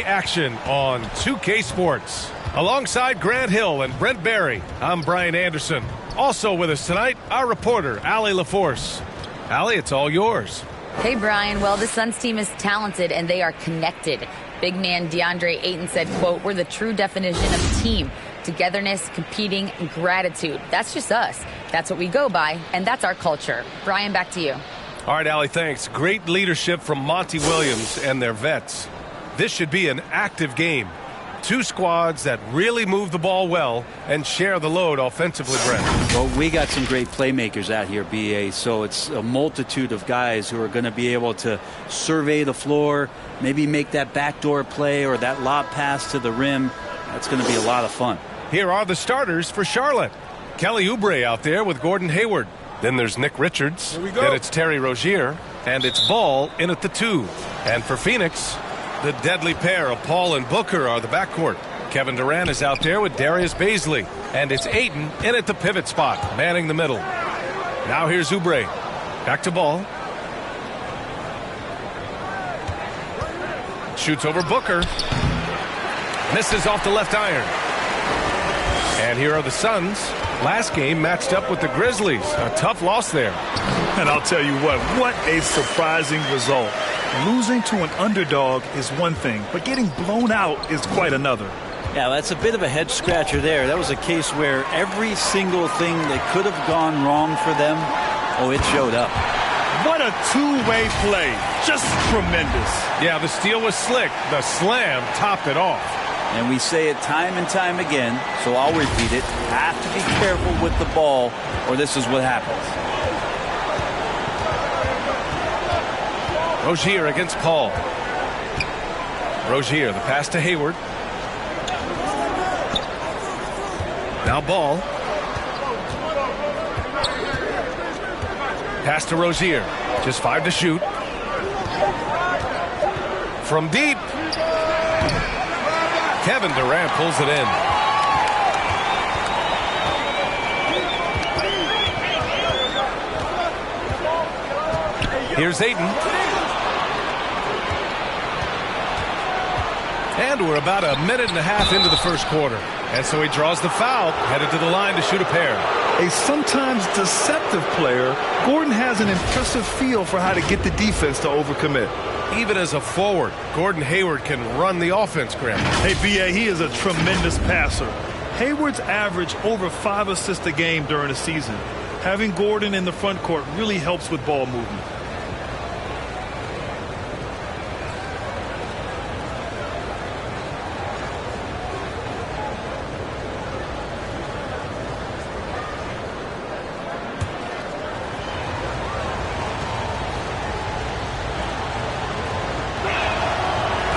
NBA action on 2K Sports. Alongside Grant Hill and Brent Barry, I'm Brian Anderson. Also with us tonight, our reporter, Allie LaForce. Allie, it's all yours. Hey, Brian. Well, the Suns team is talented and they are connected. Big man DeAndre Ayton said, quote, "We're the true definition of team. Togetherness, competing, and gratitude. That's just us. That's what we go by, and that's our culture." Brian, back to you. All right, Allie, thanks. Great leadership from Monty Williams and their vets. This should be an active game. Two squads that really move the ball well and share the load offensively, Brent. Well, we got some great playmakers out here, B.A., so it's a multitude of guys who are going to be able to survey the floor, maybe make that backdoor play or that lob pass to the rim. That's going to be a lot of fun. Here are the starters for Charlotte. Kelly Oubre out there with Gordon Hayward. Then there's Nick Richards. Here we go. Then it's Terry Rozier. And it's Ball in at the 2. And for Phoenix, the deadly pair of Paul and Booker are the backcourt. Kevin Durant is out there with Darius Baisley. And it's Ayton in at the pivot spot, manning the middle. Now here's Oubre. Back to Ball. Shoots over Booker. Misses off the left iron. And here are the Suns. Last game matched up with the Grizzlies. A tough loss there. And I'll tell you what a surprising result. Losing to an underdog is one thing, but getting blown out is quite another. Yeah, that's a bit of a head scratcher there. That was a case where every single thing that could have gone wrong for them, it showed up. What a two-way play. Just tremendous. Yeah, the steal was slick. The slam topped it off. And we say it time and time again, so I'll repeat it. Have to be careful with the ball, or this is what happens. Rozier against Paul. Rozier, the pass to Hayward. Now Ball. Pass to Rozier. Just 5 to shoot. From deep. Kevin Durant pulls it in. Here's Ayton. And we're about a minute and a half into the first quarter. And so he draws the foul, headed to the line to shoot a pair. A sometimes deceptive player, Gordon has an impressive feel for how to get the defense to overcommit. Even as a forward, Gordon Hayward can run the offense, Graham. Hey, B.A., he is a tremendous passer. Hayward's averaged over 5 assists a game during the season. Having Gordon in the front court really helps with ball movement.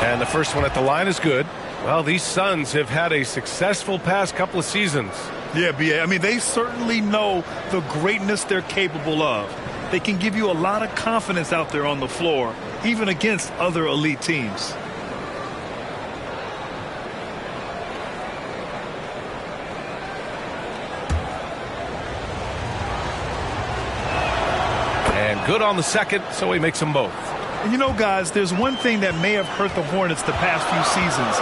And the first one at the line is good. Well, these Suns have had a successful past couple of seasons. Yeah, B.A., I mean, they certainly know the greatness they're capable of. They can give you a lot of confidence out there on the floor, even against other elite teams. And good on the second, so he makes them both. And you know, guys, there's one thing that may have hurt the Hornets the past few seasons,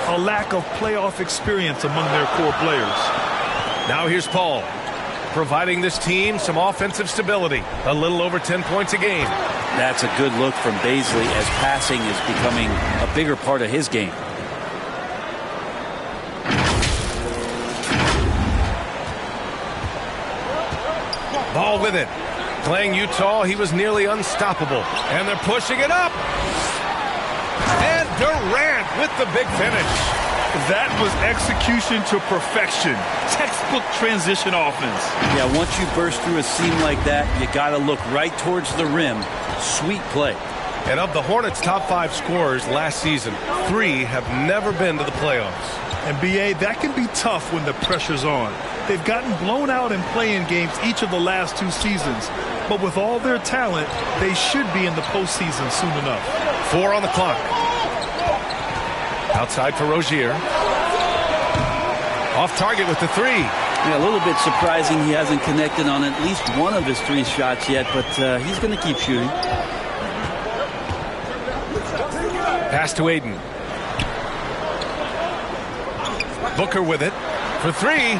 a lack of playoff experience among their core players. Now here's Paul, providing this team some offensive stability, a little over 10 points a game. That's a good look from Baisley as passing is becoming a bigger part of his game. Ball with it. Playing Utah, he was nearly unstoppable. And they're pushing it up. And Durant with the big finish. That was execution to perfection. Textbook transition offense. Yeah, once you burst through a seam like that, you got to look right towards the rim. Sweet play. And of the Hornets' top 5 scorers last season, 3 have never been to the playoffs. And, B.A., that can be tough when the pressure's on. They've gotten blown out in play-in games each of the last 2 seasons. But with all their talent, they should be in the postseason soon enough. 4 on the clock. Outside for Rozier. Off target with the 3. Yeah, a little bit surprising he hasn't connected on at least one of his 3 shots yet, but he's going to keep shooting. Pass to Ayton. Booker with it for three.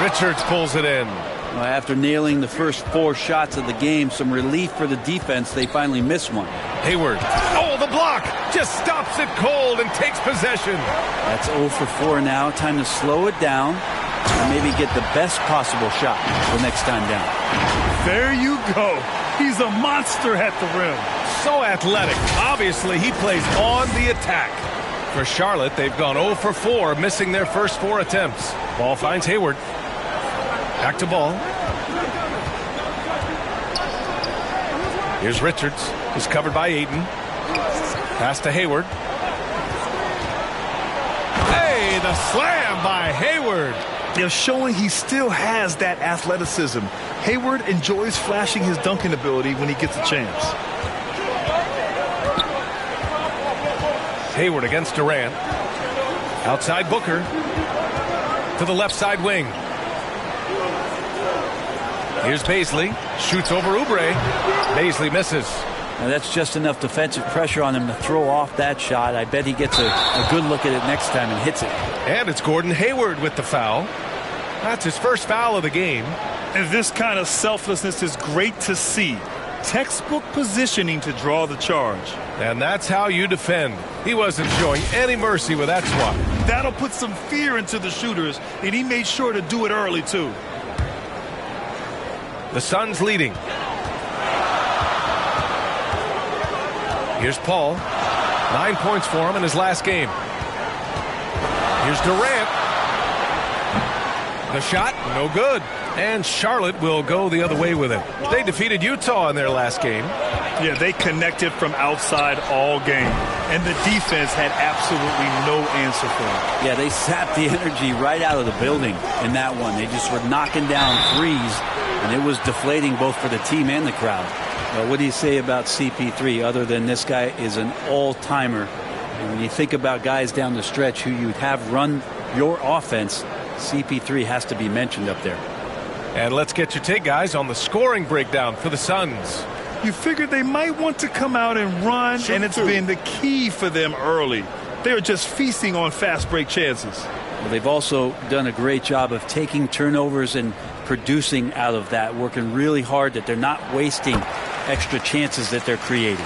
Richards pulls it in. Well, after nailing the first 4 shots of the game, some relief for the defense. They finally miss one. Hayward. Oh, the block. Just stops it cold and takes possession. That's 0 for 4 now. Time to slow it down and maybe get the best possible shot the next time down. There you go. He's a monster at the rim. So athletic. Obviously, he plays on the attack. For Charlotte, they've gone 0 for 4, missing their first 4 attempts. Ball finds Hayward. Back to Ball. Here's Richards. He's covered by Ayton. Pass to Hayward. Hey, the slam by Hayward. They're showing he still has that athleticism. Hayward enjoys flashing his dunking ability when he gets a chance. Hayward against Durant. Outside Booker. To the left side wing. Here's Bazley. Shoots over Oubre. Bazley misses. Now that's just enough defensive pressure on him to throw off that shot. I bet he gets a good look at it next time and hits it. And it's Gordon Hayward with the foul. That's his first foul of the game. And this kind of selflessness is great to see. Textbook positioning to draw the charge. And that's how you defend. He wasn't showing any mercy with that swat. That'll put some fear into the shooters, and he made sure to do it early, too. The Suns leading. Here's Paul. 9 points for him in his last game. Here's Durant. The shot, no good. And Charlotte will go the other way with it. They defeated Utah in their last game. Yeah, they connected from outside all game. And the defense had absolutely no answer for it. Yeah, they sapped the energy right out of the building in that one. They just were knocking down threes, and it was deflating both for the team and the crowd. Well, what do you say about CP3 other than this guy is an all-timer? And when you think about guys down the stretch who you'd have run your offense, CP3 has to be mentioned up there. And let's get your take, guys, on the scoring breakdown for the Suns. You figured they might want to come out and run, and it's been the key for them early. They're just feasting on fast break chances. Well, they've also done a great job of taking turnovers and producing out of that, working really hard that they're not wasting extra chances that they're creating.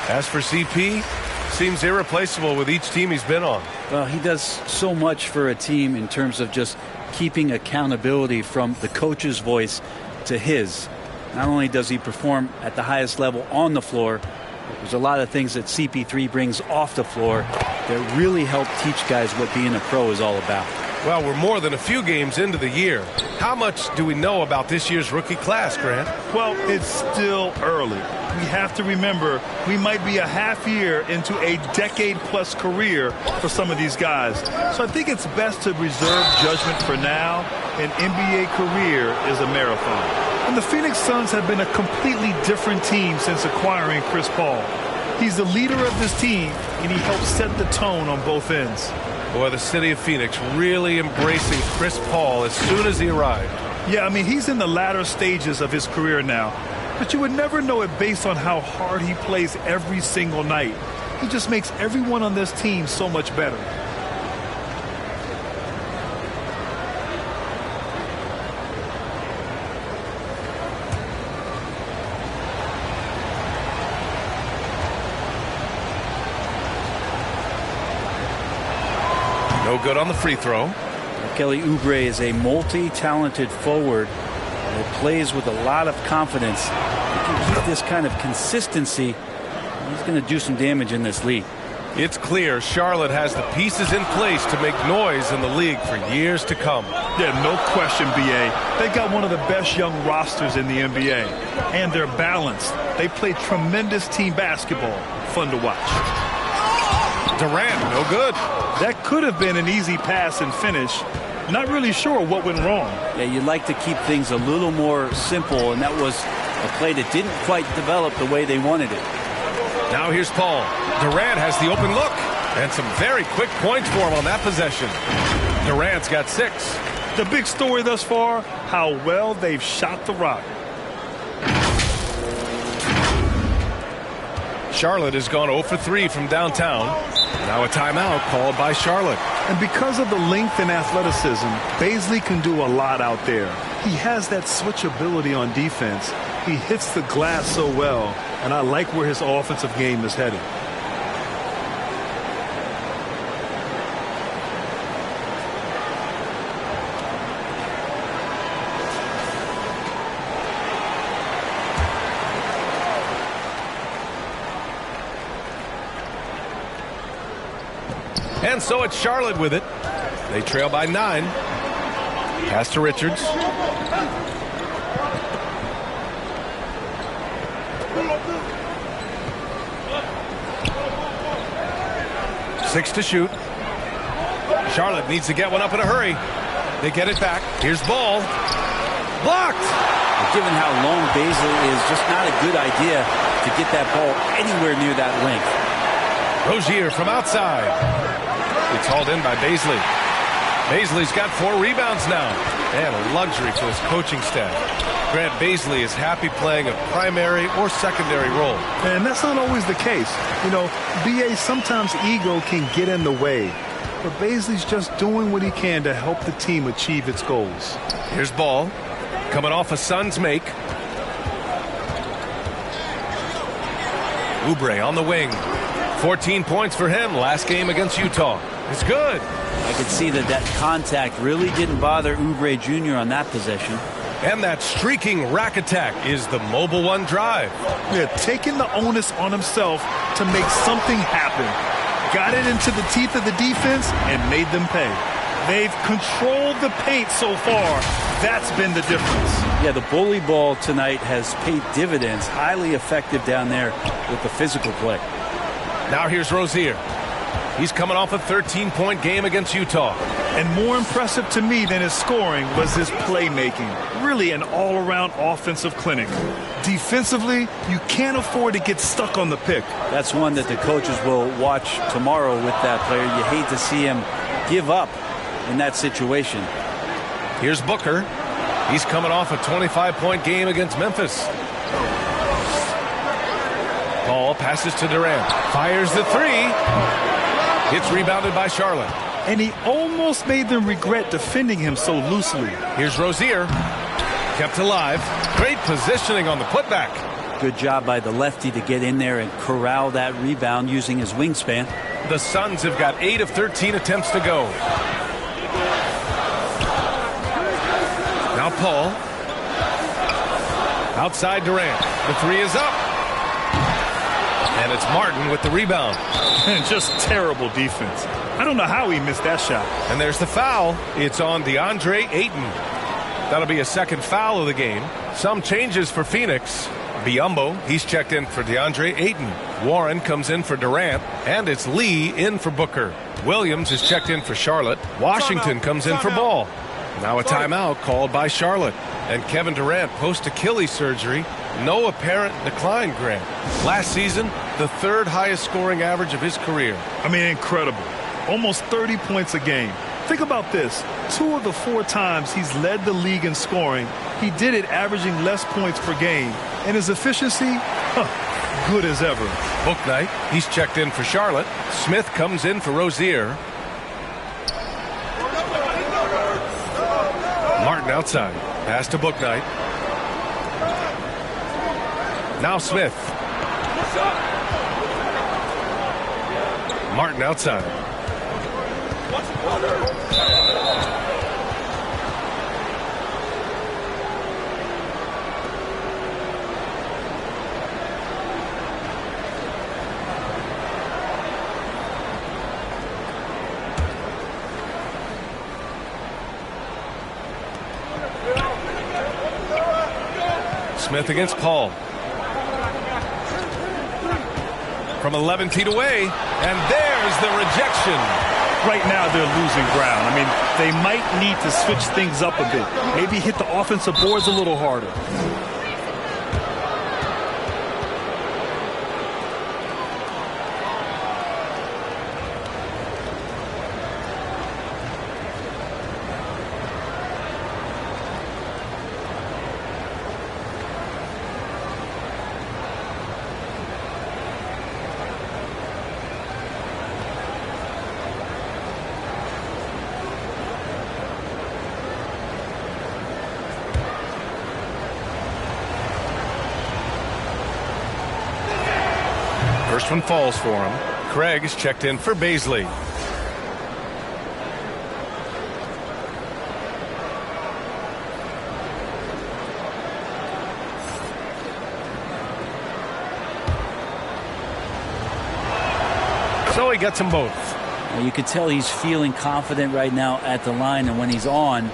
As for CP, seems irreplaceable with each team he's been on. Well, he does so much for a team in terms of just keeping accountability from the coach's voice to his. Not only does he perform at the highest level on the floor, there's a lot of things that CP3 brings off the floor that really help teach guys what being a pro is all about. Well, we're more than a few games into the year. How much do we know about this year's rookie class, Grant? Well, it's still early. We have to remember we might be a half year into a decade-plus career for some of these guys. So I think it's best to reserve judgment for now. An NBA career is a marathon. And the Phoenix Suns have been a completely different team since acquiring Chris Paul. He's the leader of this team, and he helps set the tone on both ends. Boy, the city of Phoenix really embracing Chris Paul as soon as he arrived. Yeah, I mean, he's in the latter stages of his career now. But you would never know it based on how hard he plays every single night. He just makes everyone on this team so much better. No good on the free throw. Kelly Oubre is a multi-talented forward that plays with a lot of confidence. If he can keep this kind of consistency, he's going to do some damage in this league. It's clear Charlotte has the pieces in place to make noise in the league for years to come. Yeah, no question, B.A. They got one of the best young rosters in the NBA. And they're balanced. They play tremendous team basketball. Fun to watch. Durant, no good. That could have been an easy pass and finish. Not really sure what went wrong. Yeah, you'd like to keep things a little more simple, and that was a play that didn't quite develop the way they wanted it. Now here's Paul. Durant has the open look, and some very quick points for him on that possession. Durant's got 6. The big story thus far, how well they've shot the rock. Charlotte has gone 0 for 3 from downtown. Now a timeout called by Charlotte. And because of the length and athleticism, Bazley can do a lot out there. He has that switchability on defense. He hits the glass so well, and I like where his offensive game is headed. And so it's Charlotte with it. They trail by 9. Pass to Richards. Six to shoot. Charlotte needs to get one up in a hurry. They get it back. Here's ball. Blocked. Given how long Bazley is, just not a good idea to get that ball anywhere near that length. Rozier from outside. It's hauled in by Bazley. Bazley's got 4 rebounds now. And a luxury for his coaching staff. Grant, Bazley is happy playing a primary or secondary role. And that's not always the case. You know, BA, sometimes ego can get in the way. But Bazley's just doing what he can to help the team achieve its goals. Here's ball. Coming off a Suns make. Oubre on the wing. 14 points for him last game against Utah. It's good. I could see that contact really didn't bother Oubre Jr. on that possession. And that streaking rack attack is the Mobile One drive. Yeah, taking the onus on himself to make something happen. Got it into the teeth of the defense and made them pay. They've controlled the paint so far. That's been the difference. Yeah, the bully ball tonight has paid dividends. Highly effective down there with the physical play. Now here's Rozier. He's coming off a 13-point game against Utah. And more impressive to me than his scoring was his playmaking. Really an all-around offensive clinic. Defensively, you can't afford to get stuck on the pick. That's one that the coaches will watch tomorrow with that player. You hate to see him give up in that situation. Here's Booker. He's coming off a 25-point game against Memphis. Ball passes to Durant. Fires the 3. It's rebounded by Charlotte. And he almost made them regret defending him so loosely. Here's Rozier. Kept alive. Great positioning on the putback. Good job by the lefty to get in there and corral that rebound using his wingspan. The Suns have got 8 of 13 attempts to go. Now Paul. Outside Durant. The 3 is up. And it's Martin with the rebound. And just terrible defense. I don't know how he missed that shot. And there's the foul. It's on DeAndre Ayton. That'll be a second foul of the game. Some changes for Phoenix. Biyombo, he's checked in for DeAndre Ayton. Warren comes in for Durant. And it's Lee in for Booker. Williams is checked in for Charlotte. Washington comes in for Ball. Now a timeout called by Charlotte. And Kevin Durant post-Achilles surgery. No apparent decline, Grant. Last season, the 3rd highest scoring average of his career. I mean, incredible. Almost 30 points a game. Think about this. 2 of the 4 times he's led the league in scoring, he did it averaging less points per game. And his efficiency, good as ever. Bouknight, he's checked in for Charlotte. Smith comes in for Rozier. Martin outside. Pass to Bouknight. Now Smith. Martin outside. Smith against Paul. From 11 feet away, and there's the rejection. Right now they're losing ground. I mean, they might need to switch things up a bit. Maybe hit the offensive boards a little harder. one falls for him. Craig is checked in for Baisley. So he gets them both. You can tell he's feeling confident right now at the line, and when he's on,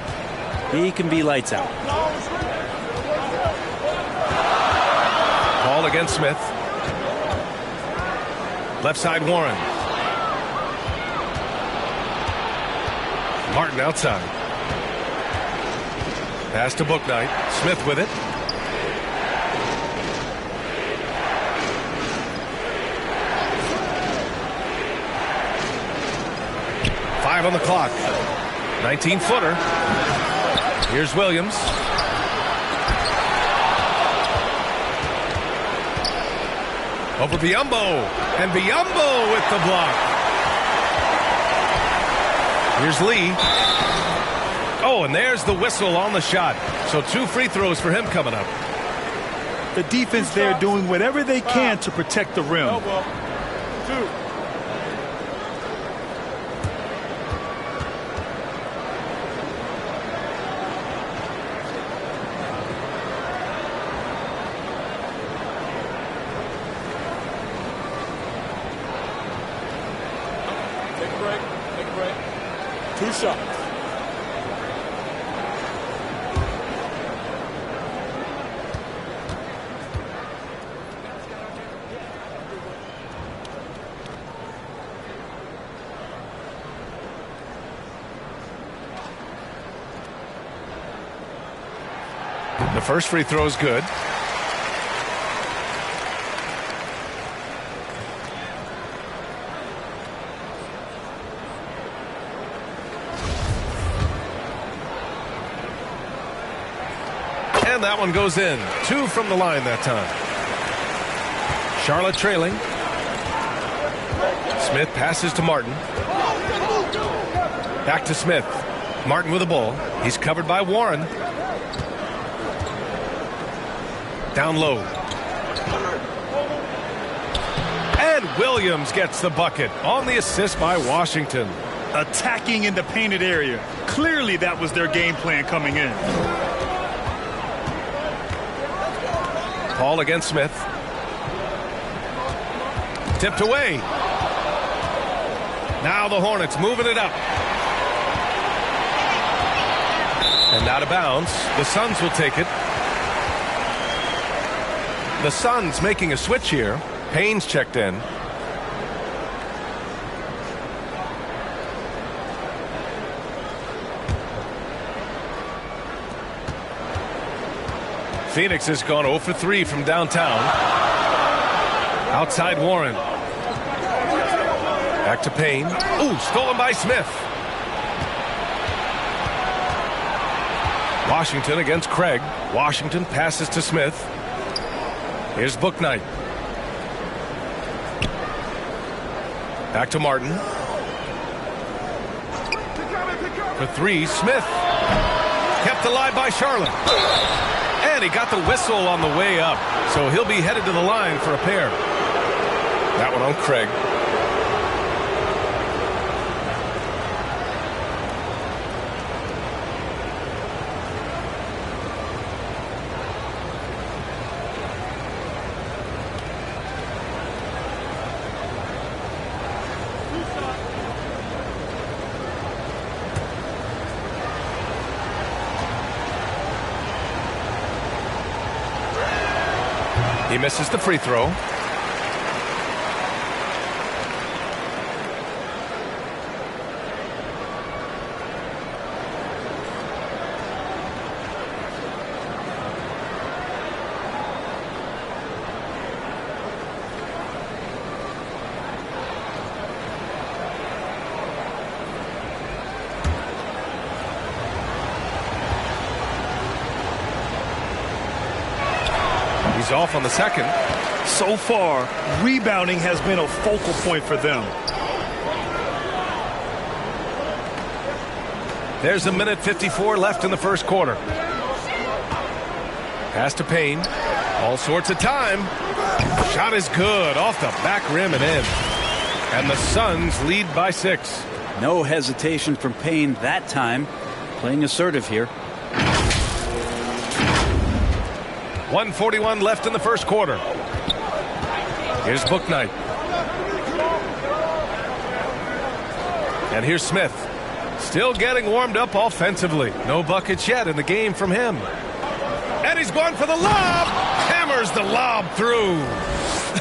he can be lights out. Ball against Smith. Left side Warren. Martin outside. Pass to Bouknight. Smith with it. Five on the clock. 19-footer. Here's Williams. Over Biyombo. And Biyombo with the block. Here's Lee. Oh, and there's the whistle on the shot. So 2 free throws for him coming up. The defense there doing whatever they can to protect the rim. Two. Take a break. 2 shots. The first free throw is good. And that one goes in. 2 from the line that time. Charlotte trailing. Smith passes to Martin. Back to Smith. Martin with the ball. He's covered by Warren. Down low. And Williams gets the bucket on the assist by Washington. Attacking in the painted area. Clearly that was their game plan coming in. Paul against Smith. Tipped away. Now the Hornets moving it up. And out of bounds. The Suns will take it. The Suns making a switch here. Payne's checked in. Phoenix has gone 0 for 3 from downtown. Outside Warren. Back to Payne. Ooh, stolen by Smith. Washington against Craig. Washington passes to Smith. Here's Bouknight. Back to Martin. For 3, Smith. Kept alive by Charlotte. And he got the whistle on the way up. So he'll be headed to the line for a pair. That one on Craig. He misses the free throw. He's off on the second. So far, rebounding has been a focal point for them. There's a minute 54 left in the first quarter. Pass to Payne. All sorts of time. Shot is good off the back rim and in. And the Suns lead by 6. No hesitation from Payne that time. Playing assertive here. 1:41 left in the first quarter. Here's Bouknight. And here's Smith. Still getting warmed up offensively. No buckets yet in the game from him. And he's going for the lob. Hammers the lob through.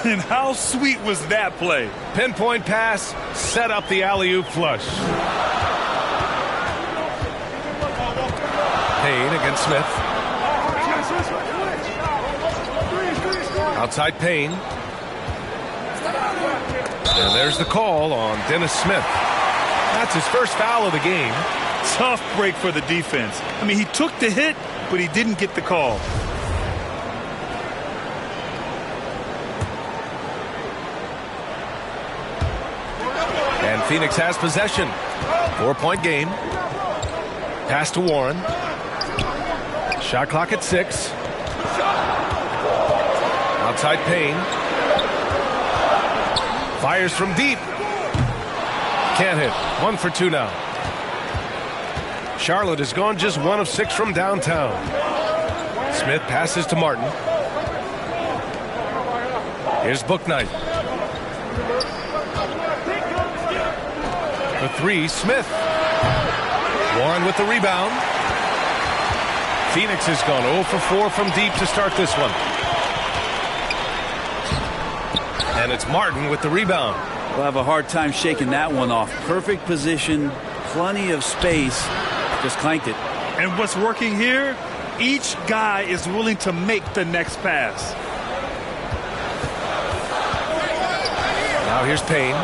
And how sweet was that play? Pinpoint pass, set up the alley-oop flush. Payne against Smith. Outside Payne. And there's the call on Dennis Smith. That's his first foul of the game. Tough break for the defense. I mean, he took the hit, but he didn't get the call. And Phoenix has possession. 4-point game. Pass to Warren. Shot clock at 6. Outside Payne. Fires from deep. Can't hit. 1 for 2 now. Charlotte has gone just 1 of 6 from downtown. Smith passes to Martin. Here's Bouknight. For 3, Smith. Warren with the rebound. Phoenix has gone 0 for 4 from deep to start this one. And it's Martin with the rebound. We'll have a hard time shaking that one off. Perfect position, plenty of space. Just clanked it. And what's working here? Each guy is willing to make the next pass. Now here's Payne.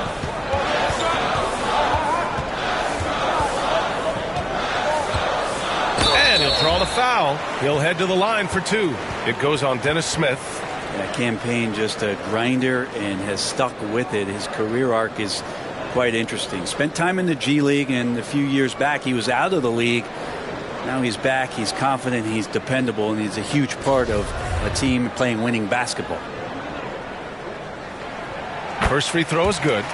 And he'll draw the foul. He'll head to the line for 2. It goes on Dennis Smith. That campaign just a grinder and has stuck with it. His career arc is quite interesting. Spent time in the G League, and a few years back he was out of the league. Now he's back. He's confident. He's dependable, and he's a huge part of a team playing winning basketball. First free throw is good.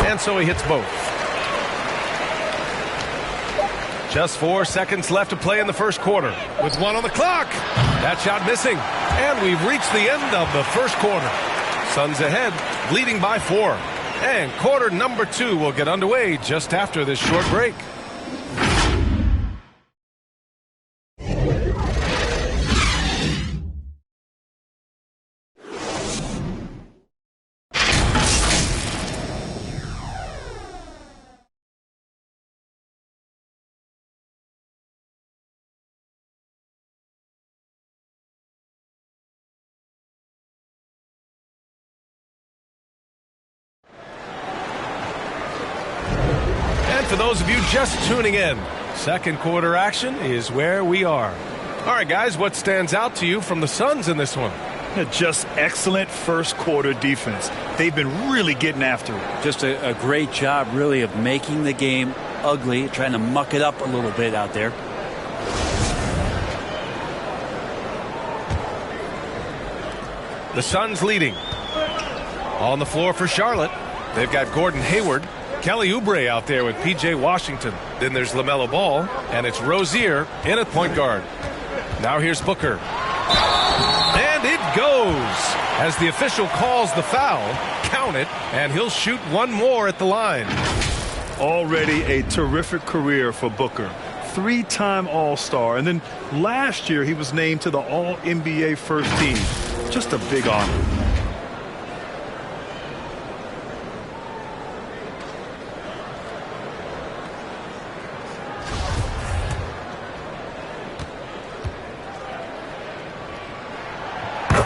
And so he hits both. Just 4 seconds left to play in the first quarter. With 1 on the clock. That shot missing. And we've reached the end of the first quarter. Suns ahead, leading by 4. And quarter number 2 will get underway just after this short break. For those of you just tuning in, second quarter action is where we are. All right, guys, what stands out to you from the Suns in this one? Just excellent first quarter defense. They've been really getting after it. Just a great job, really, of making the game ugly, trying to muck it up a little bit out there. The Suns leading. On the floor for Charlotte, they've got Gordon Hayward. Kelly Oubre out there with P.J. Washington. Then there's LaMelo Ball, and it's Rozier in at point guard. Now here's Booker. And it goes as the official calls the foul. Count it, and he'll shoot 1 more at the line. Already a terrific career for Booker. 3-time All-Star, and then last year he was named to the All-NBA first team. Just a big honor.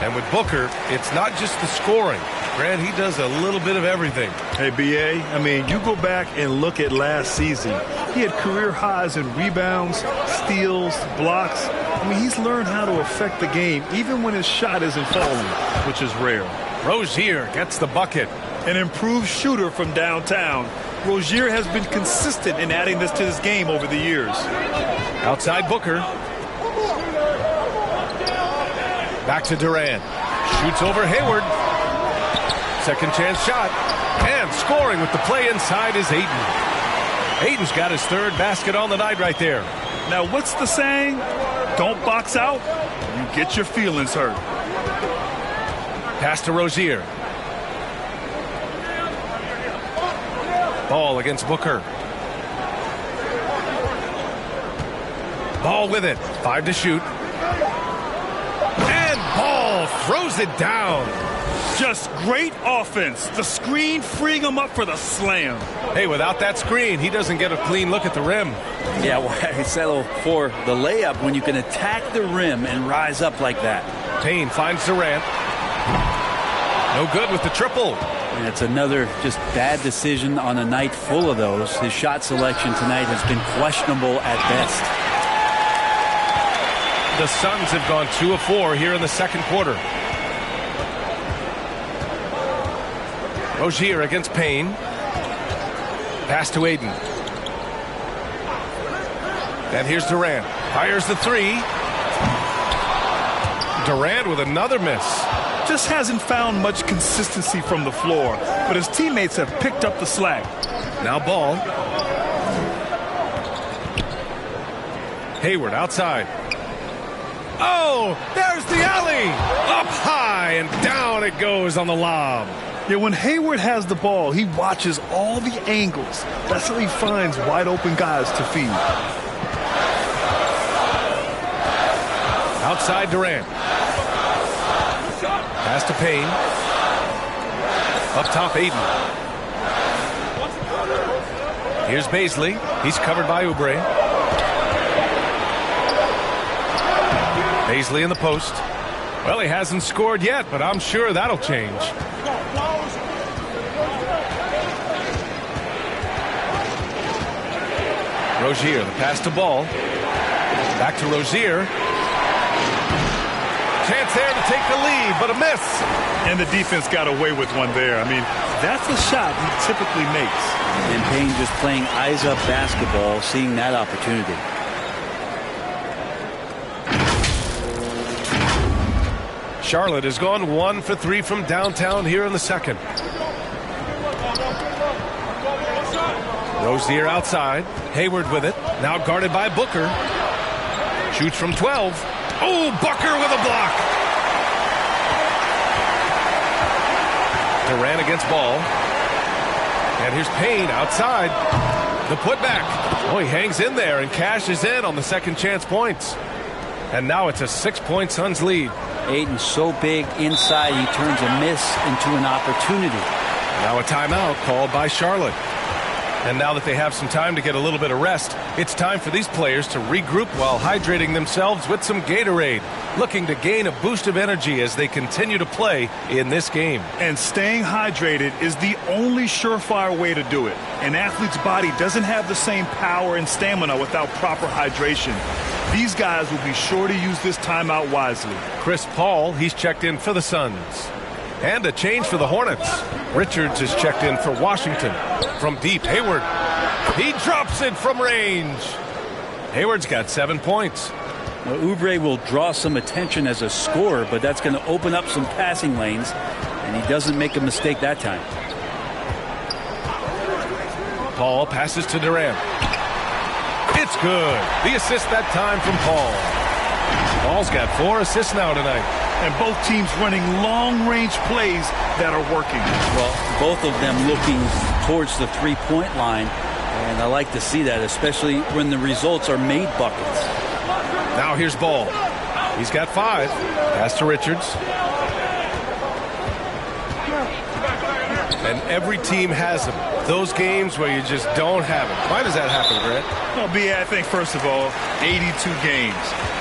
And with Booker, it's not just the scoring. Grant, he does a little bit of everything. Hey, B.A., I mean, you go back and look at last season. He had career highs in rebounds, steals, blocks. I mean, he's learned how to affect the game even when his shot isn't falling, which is rare. Rozier gets the bucket. An improved shooter from downtown. Rozier has been consistent in adding this to his game over the years. Outside Booker. Back to Durant. Shoots over Hayward. Second chance shot. And scoring with the play inside is Ayton. Ayton's got his third basket on the night right there. Now, what's the saying? Don't box out. You get your feelings hurt. Pass to Rozier. Ball against Booker. Ball with it. 5 to shoot. And Ball throws it down. Just great offense. The screen freeing him up for the slam. Hey, without that screen, he doesn't get a clean look at the rim. Yeah, why settle for the layup when you can attack the rim and rise up like that? Payne finds Durant. No good with the triple. And it's another just bad decision on a night full of those. His shot selection tonight has been questionable at best. The Suns have gone 2 of 4 here in the second quarter. Rozier against Payne. Pass to Ayton. And here's Durant. Fires the 3. Durant with another miss. Just hasn't found much consistency from the floor, but his teammates have picked up the slack. Now Ball. Hayward outside. Oh, there's the alley. Up high and down it goes on the lob. Yeah, when Hayward has the ball, he watches all the angles. That's how he finds wide open guys to feed. Outside Durant. Pass to Payne. Up top Ayton. Here's Bazley. He's covered by Oubre. Bazley in the post. Well, he hasn't scored yet, but I'm sure that'll change. Rozier, the pass to Ball. Back to Rozier. Chance there to take the lead, but a miss. And the defense got away with one there. I mean, that's the shot he typically makes. And Payne just playing eyes-up basketball, seeing that opportunity. Charlotte has gone 1 for 3 from downtown here in the second. Rozier outside. Hayward with it. Now guarded by Booker. Shoots from 12. Oh, Booker with a block. Durant against Ball. And here's Payne outside. The putback. Oh, he hangs in there and cashes in on the second chance points. And now it's a 6-point Suns lead. Ayton's so big inside, he turns a miss into an opportunity. Now a timeout called by Charlotte. And now that they have some time to get a little bit of rest, it's time for these players to regroup while hydrating themselves with some Gatorade, looking to gain a boost of energy as they continue to play in this game. And staying hydrated is the only surefire way to do it. An athlete's body doesn't have the same power and stamina without proper hydration. These guys will be sure to use this timeout wisely. Chris Paul, he's checked in for the Suns. And a change for the Hornets. Richards is checked in for Washington. From deep, Hayward. He drops it from range. Hayward's got 7 points. Well, Oubre will draw some attention as a scorer, but that's going to open up some passing lanes, and he doesn't make a mistake that time. Paul passes to Durant. It's good. The assist that time from Paul. Paul's got 4 assists now tonight. And both teams running long-range plays that are working. Well, both of them looking towards the three-point line, and I like to see that, especially when the results are made buckets. Now here's Ball. He's got 5. Pass to Richards. And every team has them. Those games where you just don't have it. Why does that happen, Grant? Well, B.A., I think, first of all, 82 games.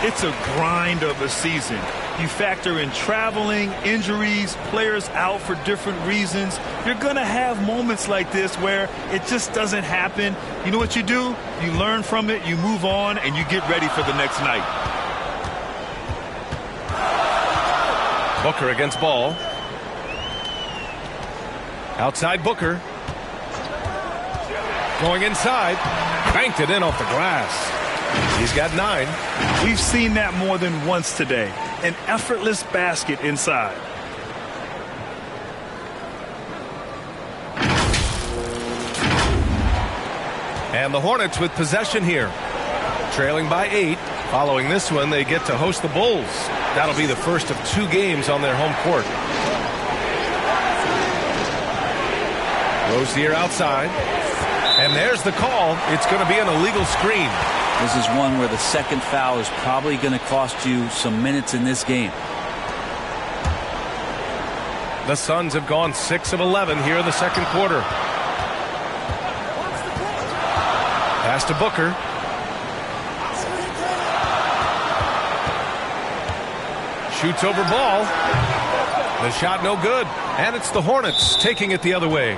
It's a grind of a season. You factor in traveling, injuries, players out for different reasons. You're going to have moments like this where it just doesn't happen. You know what you do? You learn from it, you move on, and you get ready for the next night. Booker against Ball. Outside Booker. Going inside. Banked it in off the glass. He's got 9. We've seen that more than once today. An effortless basket inside. And the Hornets with possession here. Trailing by 8. Following this one, they get to host the Bulls. That'll be the first of 2 games on their home court. Rozier outside. And there's the call. It's going to be an illegal screen. This is one where the second foul is probably going to cost you some minutes in this game. The Suns have gone 6 of 11 here in the second quarter. Pass to Booker. Shoots over Ball. The shot no good. And it's the Hornets taking it the other way.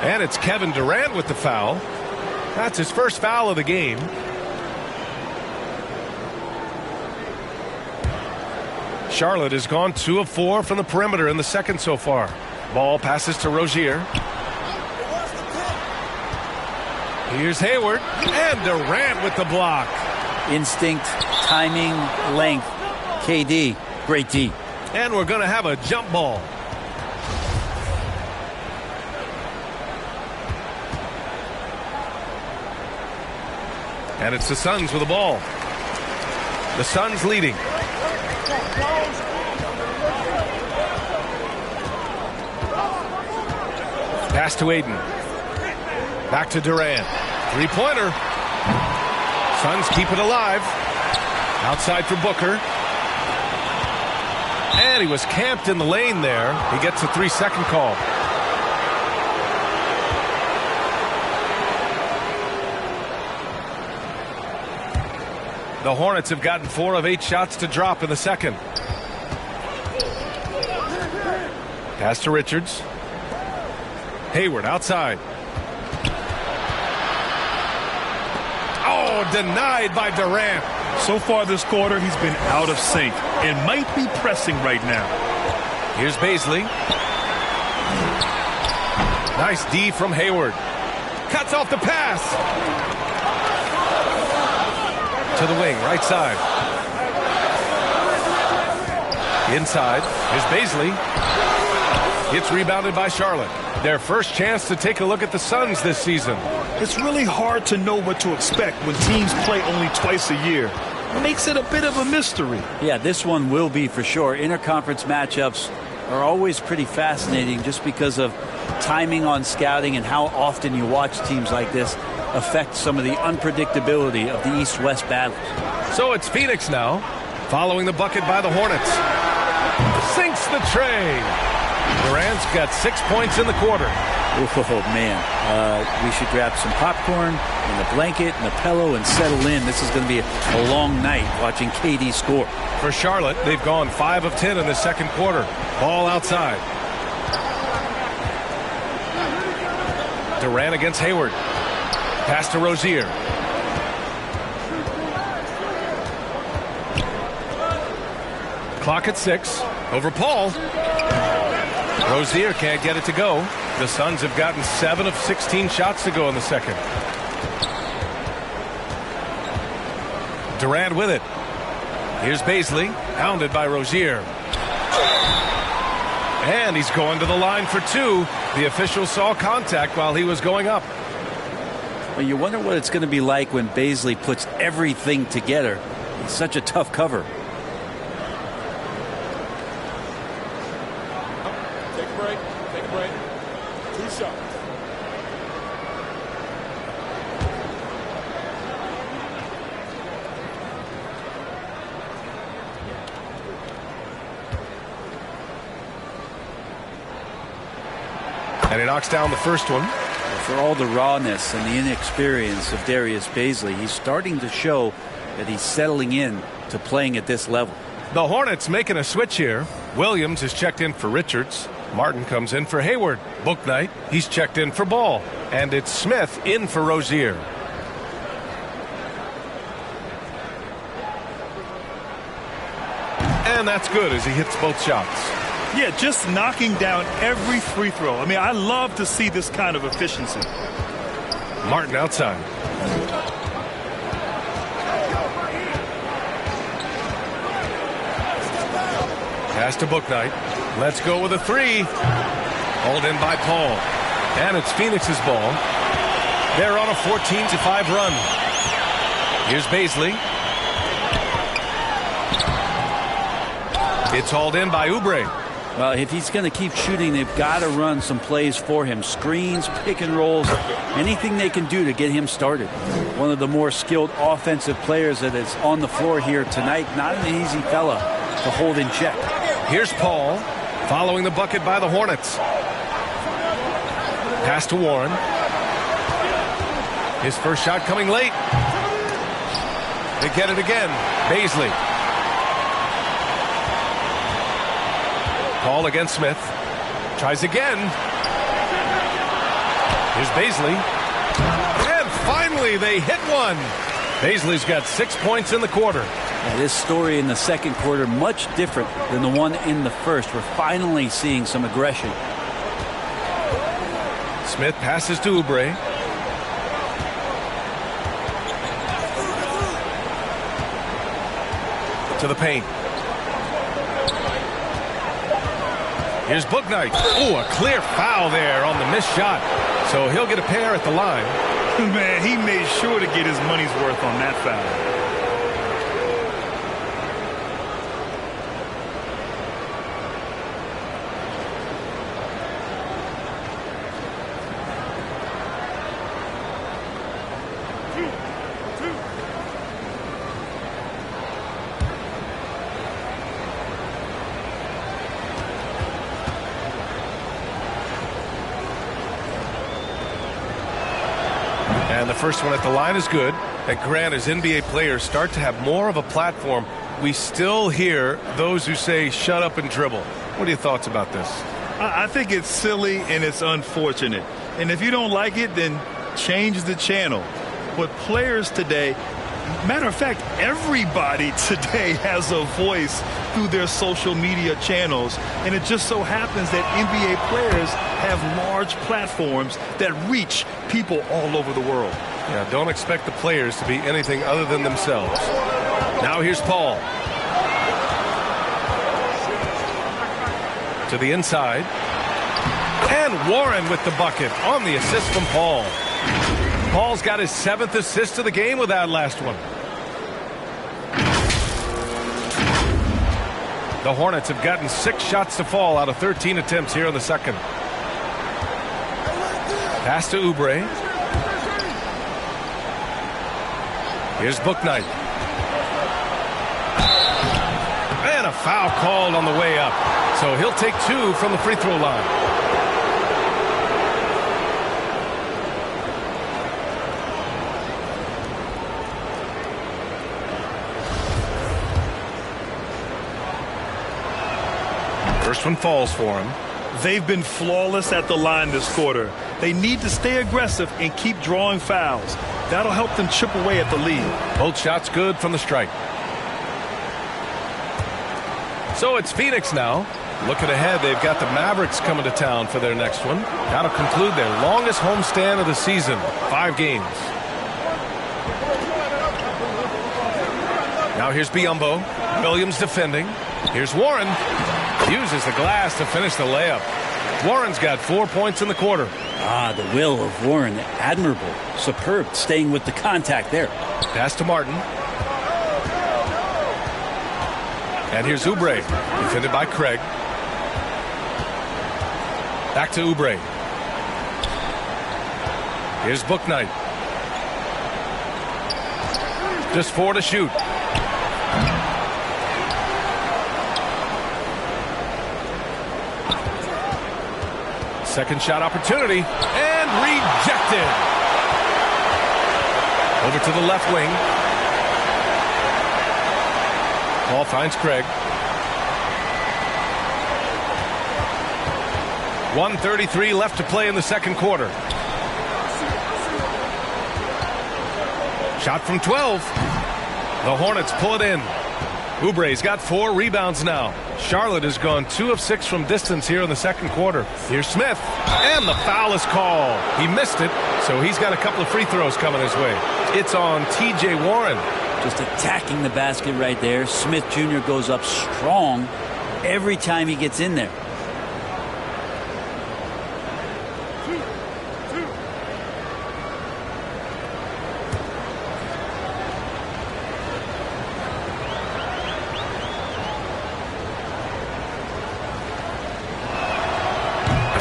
And it's Kevin Durant with the foul. That's his first foul of the game. Charlotte has gone 2 of 4 from the perimeter in the second so far. Ball passes to Rozier. Here's Hayward. And Durant with the block. Instinct, timing, length. KD, great D. And we're going to have a jump ball. And it's the Suns with the ball. The Suns leading. Pass to Aiden. Back to Durant. 3-pointer. Suns keep it alive. Outside for Booker. And he was camped in the lane there. He gets a 3-second call. The Hornets have gotten 4 of 8 shots to drop in the second. Pass to Richards. Hayward outside. Oh, denied by Durant. So far this quarter, he's been out of sync and might be pressing right now. Here's Bazley. Nice D from Hayward. Cuts off the pass. To the wing, right side. Inside. Here's Bazley. It's rebounded by Charlotte. Their first chance to take a look at the Suns this season. It's really hard to know what to expect when teams play only twice a year. It makes it a bit of a mystery. Yeah, this one will be for sure. Interconference matchups are always pretty fascinating just because of timing on scouting and how often you watch teams like this affect some of the unpredictability of the East-West battle. So it's Phoenix now, following the bucket by the Hornets. Sinks the tray. Durant's got 6 points in the quarter. Oh, man. We should grab some popcorn and a blanket and a pillow and settle in. This is going to be a long night watching KD score. For Charlotte, they've gone 5 of 10 in the second quarter. Ball outside. Durant against Hayward. Pass to Rozier. Clock at 6. Over Paul. Rozier can't get it to go. The Suns have gotten 7 of 16 shots to go in the second. Durant with it. Here's Bazley, hounded by Rozier. And he's going to the line for 2. The official saw contact while he was going up. Well, you wonder what it's going to be like when Bazley puts everything together. He's such a tough cover. Take a break. Take a break. 2 shots. And he knocks down the first one. For all the rawness and the inexperience of Darius Bazley, he's starting to show that he's settling in to playing at this level. The Hornets making a switch here. Williams is checked in for Richards. Martin comes in for Hayward. Bouknight, he's checked in for Ball. And it's Smith in for Rozier. And that's good as he hits both shots. Yeah, just knocking down every free throw. I mean, I love to see this kind of efficiency. Martin outside. Pass to Bouknight. Let's go with a three. Hauled in by Paul. And it's Phoenix's ball. They're on a 14-5 run. Here's Bazley. It's hauled in by Oubre. Well, if he's going to keep shooting, they've got to run some plays for him. Screens, pick and rolls, anything they can do to get him started. One of the more skilled offensive players that is on the floor here tonight. Not an easy fella to hold in check. Here's Paul, following the bucket by the Hornets. Pass to Warren. His first shot coming late. They get it again. Bazley. Paul against Smith. Tries again. Here's Bazley. And finally they hit one. Bazley's got 6 points in the quarter. Now, this story in the second quarter much different than the one in the first. We're finally seeing some aggression. Smith passes to Oubre. To the paint. Here's Bouknight. Oh, a clear foul there on the missed shot. So he'll get a pair at the line. Man, he made sure to get his money's worth on that foul. And the first one at the line is good. And Grant, as NBA players start to have more of a platform, we still hear those who say shut up and dribble. What are your thoughts about this? I think it's silly and it's unfortunate. And if you don't like it, then change the channel. But players today, matter of fact, everybody today has a voice through their social media channels. And it just so happens that NBA players have large platforms that reach people all over the world. Yeah, don't expect the players to be anything other than themselves. Now here's Paul. To the inside. And Warren with the bucket on the assist from Paul. Paul's got his 7th assist of the game with that last one. The Hornets have gotten 6 shots to fall out of 13 attempts here in the second. Pass to Oubre. Here's Bouknight. And a foul called on the way up. So he'll take 2 from the free throw line. First one falls for him. They've been flawless at the line this quarter. They need to stay aggressive and keep drawing fouls. That'll help them chip away at the lead. Both shots good from the stripe. So it's Phoenix now. Looking ahead, they've got the Mavericks coming to town for their next one. That'll conclude their longest homestand of the season, 5 games. Now here's Biyombo. Williams defending. Here's Warren. Uses the glass to finish the layup. Warren's got 4 points in the quarter. Ah, the will of Warren, admirable, superb, staying with the contact there. Pass to Martin. And here's Oubre, defended by Craig. Back to Oubre. Here's Bouknight. Just 4 to shoot. Second shot opportunity, and rejected. Over to the left wing. Ball finds Craig. 1:33 left to play in the second quarter. Shot from 12. The Hornets pull it in. Oubre's got 4 rebounds now. Charlotte has gone 2 of 6 from distance here in the second quarter. Here's Smith, and the foul is called. He missed it, so he's got a couple of free throws coming his way. It's on T.J. Warren. Just attacking the basket right there. Smith Jr. goes up strong every time he gets in there.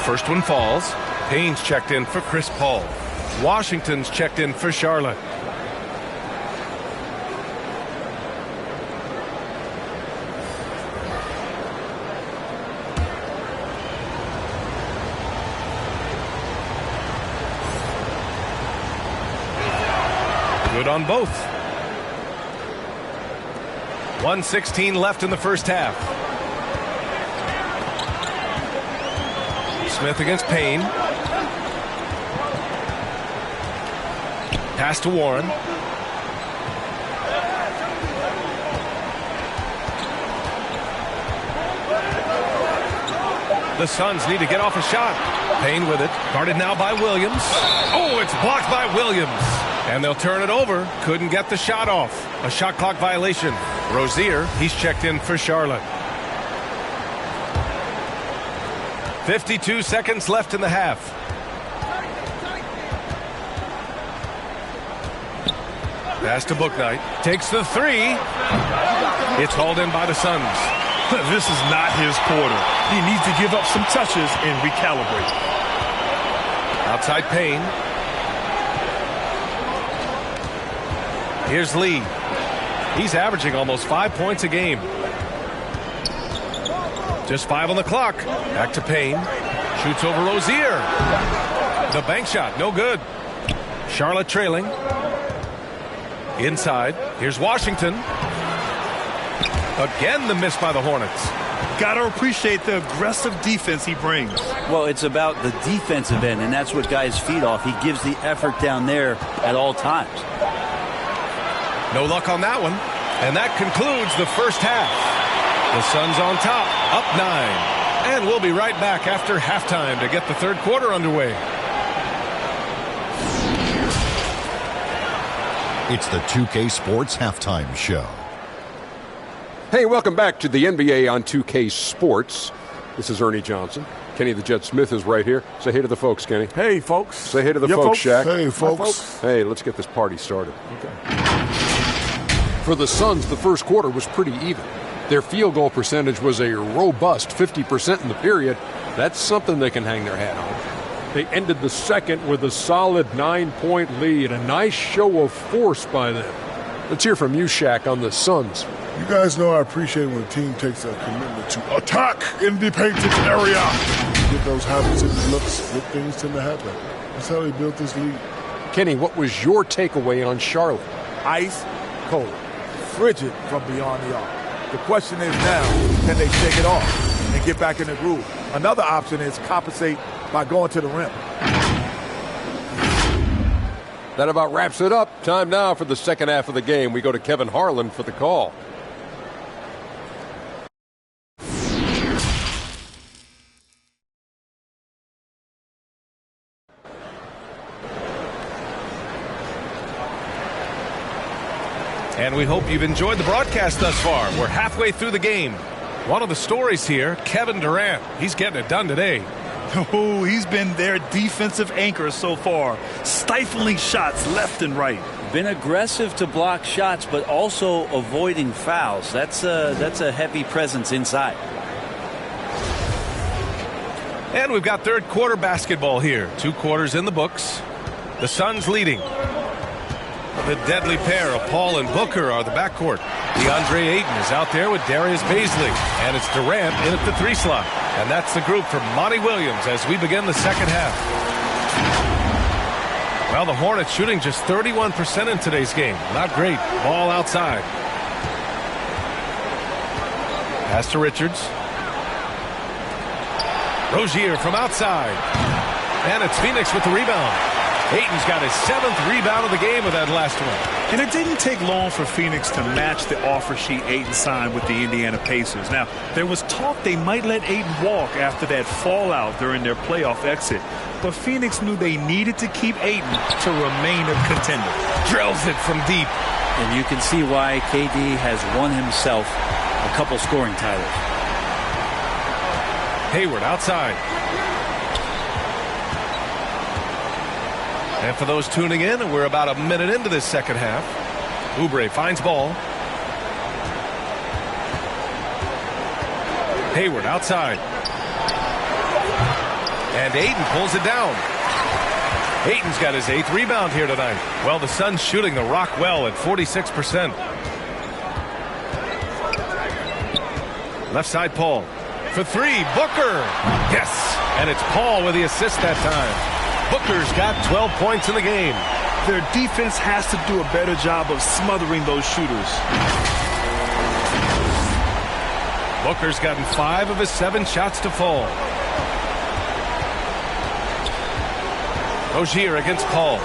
First one falls. Payne's checked in for Chris Paul. Washington's checked in for Charlotte. Good on both. 1:16 left in the first half. Smith against Payne. Pass to Warren. The Suns need to get off a shot. Payne with it. Guarded now by Williams. Oh, it's blocked by Williams. And they'll turn it over. Couldn't get the shot off. A shot clock violation. Rozier, he's checked in for Charlotte. 52 seconds left in the half. Pass to Bouknight. Takes the three. It's hauled in by the Suns. This is not his quarter. He needs to give up some touches and recalibrate. Outside Payne. Here's Lee. He's averaging almost 5 points a game. Just 5 on the clock. Back to Payne. Shoots over Rozier. The bank shot, no good. Charlotte trailing. Inside. Here's Washington. Again, the miss by the Hornets. Got to appreciate the aggressive defense he brings. Well, it's about the defensive end, and that's what guys feed off. He gives the effort down there at all times. No luck on that one. And that concludes the first half. The Suns on top, up 9. And we'll be right back after halftime to get the third quarter underway. It's the 2K Sports Halftime Show. Hey, welcome back to the NBA on 2K Sports. This is Ernie Johnson. Kenny the Jet Smith is right here. Say hey to the folks, Kenny. Hey, folks. Say hey to the folks, Shaq. Hey, folks. Hey, let's get this party started. Okay. For the Suns, the first quarter was pretty even. Their field goal percentage was a robust 50% in the period. That's something they can hang their hat on. They ended the second with a solid 9-point lead. A nice show of force by them. Let's hear from you, Shaq, on the Suns. You guys know I appreciate when a team takes a commitment to attack in the painted area. Get those habits and looks, good things tend to happen. That's how they built this league. Kenny, what was your takeaway on Charlotte? Ice cold, frigid from beyond the arc. The question is now, can they shake it off and get back in the groove? Another option is compensate by going to the rim. That about wraps it up. Time now for the second half of the game. We go to Kevin Harlan for the call. And we hope you've enjoyed the broadcast thus far. We're halfway through the game. One of the stories here, Kevin Durant. He's getting it done today. Oh, he's been their defensive anchor so far. Stifling shots left and right. Been aggressive to block shots, but also avoiding fouls. That's a heavy presence inside. And we've got third quarter basketball here. 2 quarters in the books. The Suns leading. The deadly pair of Paul and Booker are the backcourt. DeAndre Ayton is out there with Darius Bazley. And it's Durant in at the 3 slot. And that's the group for Monty Williams as we begin the second half. Well, the Hornets shooting just 31% in today's game. Not great. Ball outside. Pass to Richards. Rozier from outside. And it's Phoenix with the rebound. Ayton's got his 7th rebound of the game with that last one. And it didn't take long for Phoenix to match the offer sheet Ayton signed with the Indiana Pacers. Now, there was talk they might let Ayton walk after that fallout during their playoff exit. But Phoenix knew they needed to keep Ayton to remain a contender. Drills it from deep. And you can see why KD has won himself a couple scoring titles. Hayward outside. And for those tuning in, we're about a minute into this second half. Oubre finds ball. Hayward outside. And Ayton pulls it down. Ayton's got his 8th rebound here tonight. Well, the Suns shooting the rock well at 46%. Left side, Paul. For 3, Booker. Yes. And it's Paul with the assist that time. Booker's got 12 points in the game. Their defense has to do a better job of smothering those shooters. Booker's gotten 5 of his 7 shots to fall. Rozier against Paul.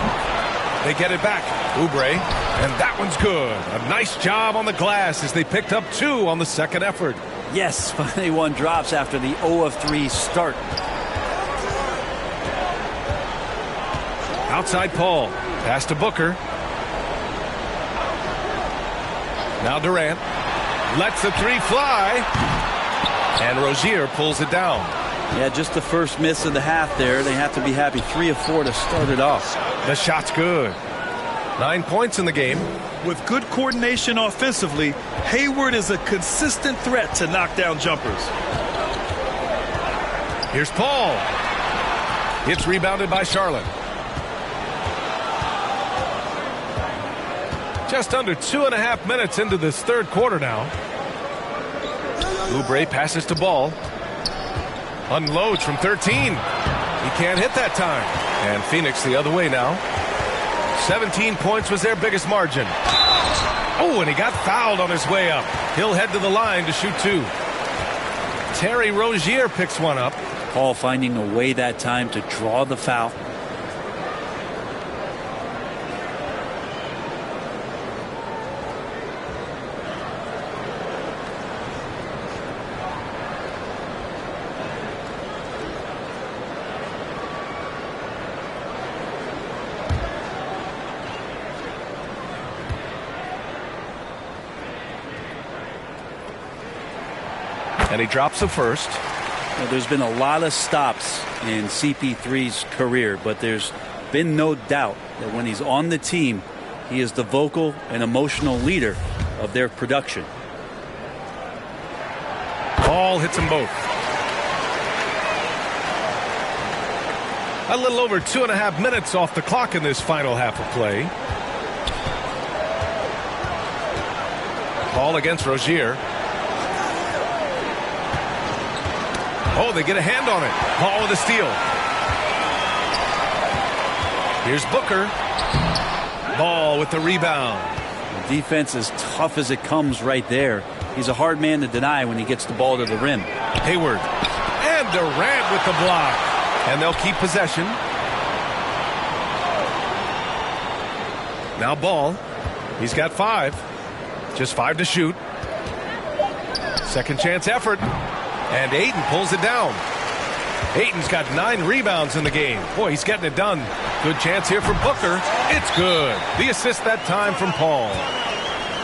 They get it back. Oubre. And that one's good. A nice job on the glass as they picked up 2 on the second effort. Yes, finally one drops after the 0 of 3 start. Outside Paul. Pass to Booker. Now Durant. Lets the 3 fly. And Rozier pulls it down. Yeah, just the first miss of the half there. They have to be happy. 3 of 4 to start it off. The shot's good. 9 points in the game. With good coordination offensively, Hayward is a consistent threat to knock down jumpers. Here's Paul. It's rebounded by Charlotte. Just under 2.5 minutes into this third quarter now. Oubre passes to Ball. Unloads from 13. He can't hit that time. And Phoenix the other way now. 17 points was their biggest margin. Oh, and he got fouled on his way up. He'll head to the line to shoot 2. Terry Rozier picks one up. Paul finding a way that time to draw the foul. And he drops the first. Well, there's been a lot of stops in CP3's career, but there's been no doubt that when he's on the team, he is the vocal and emotional leader of their production. Ball hits them both. A little over 2.5 minutes off the clock in this final half of play. Ball against Rozier. Oh, they get a hand on it. Paul with a steal. Here's Booker. Ball with the rebound. The defense is tough as it comes right there. He's a hard man to deny when he gets the ball to the rim. Hayward. And Durant with the block. And they'll keep possession. Now Ball. He's got 5. Just 5 to shoot. Second chance effort. And Ayton pulls it down. Ayton's got 9 rebounds in the game. Boy, he's getting it done. Good chance here for Booker. It's good. The assist that time from Paul.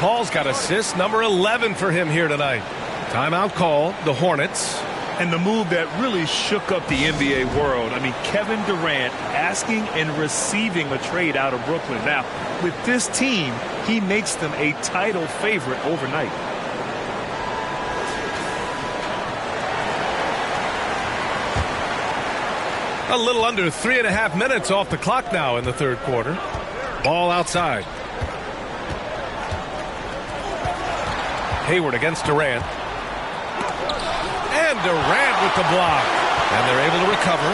Paul's got assist number 11 for him here tonight. Timeout call, the Hornets. And the move that really shook up the NBA world. I mean, Kevin Durant asking and receiving a trade out of Brooklyn. Now, with this team, he makes them a title favorite overnight. A little under 3.5 minutes off the clock now in the third quarter. Ball outside. Hayward against Durant. And Durant with the block. And they're able to recover.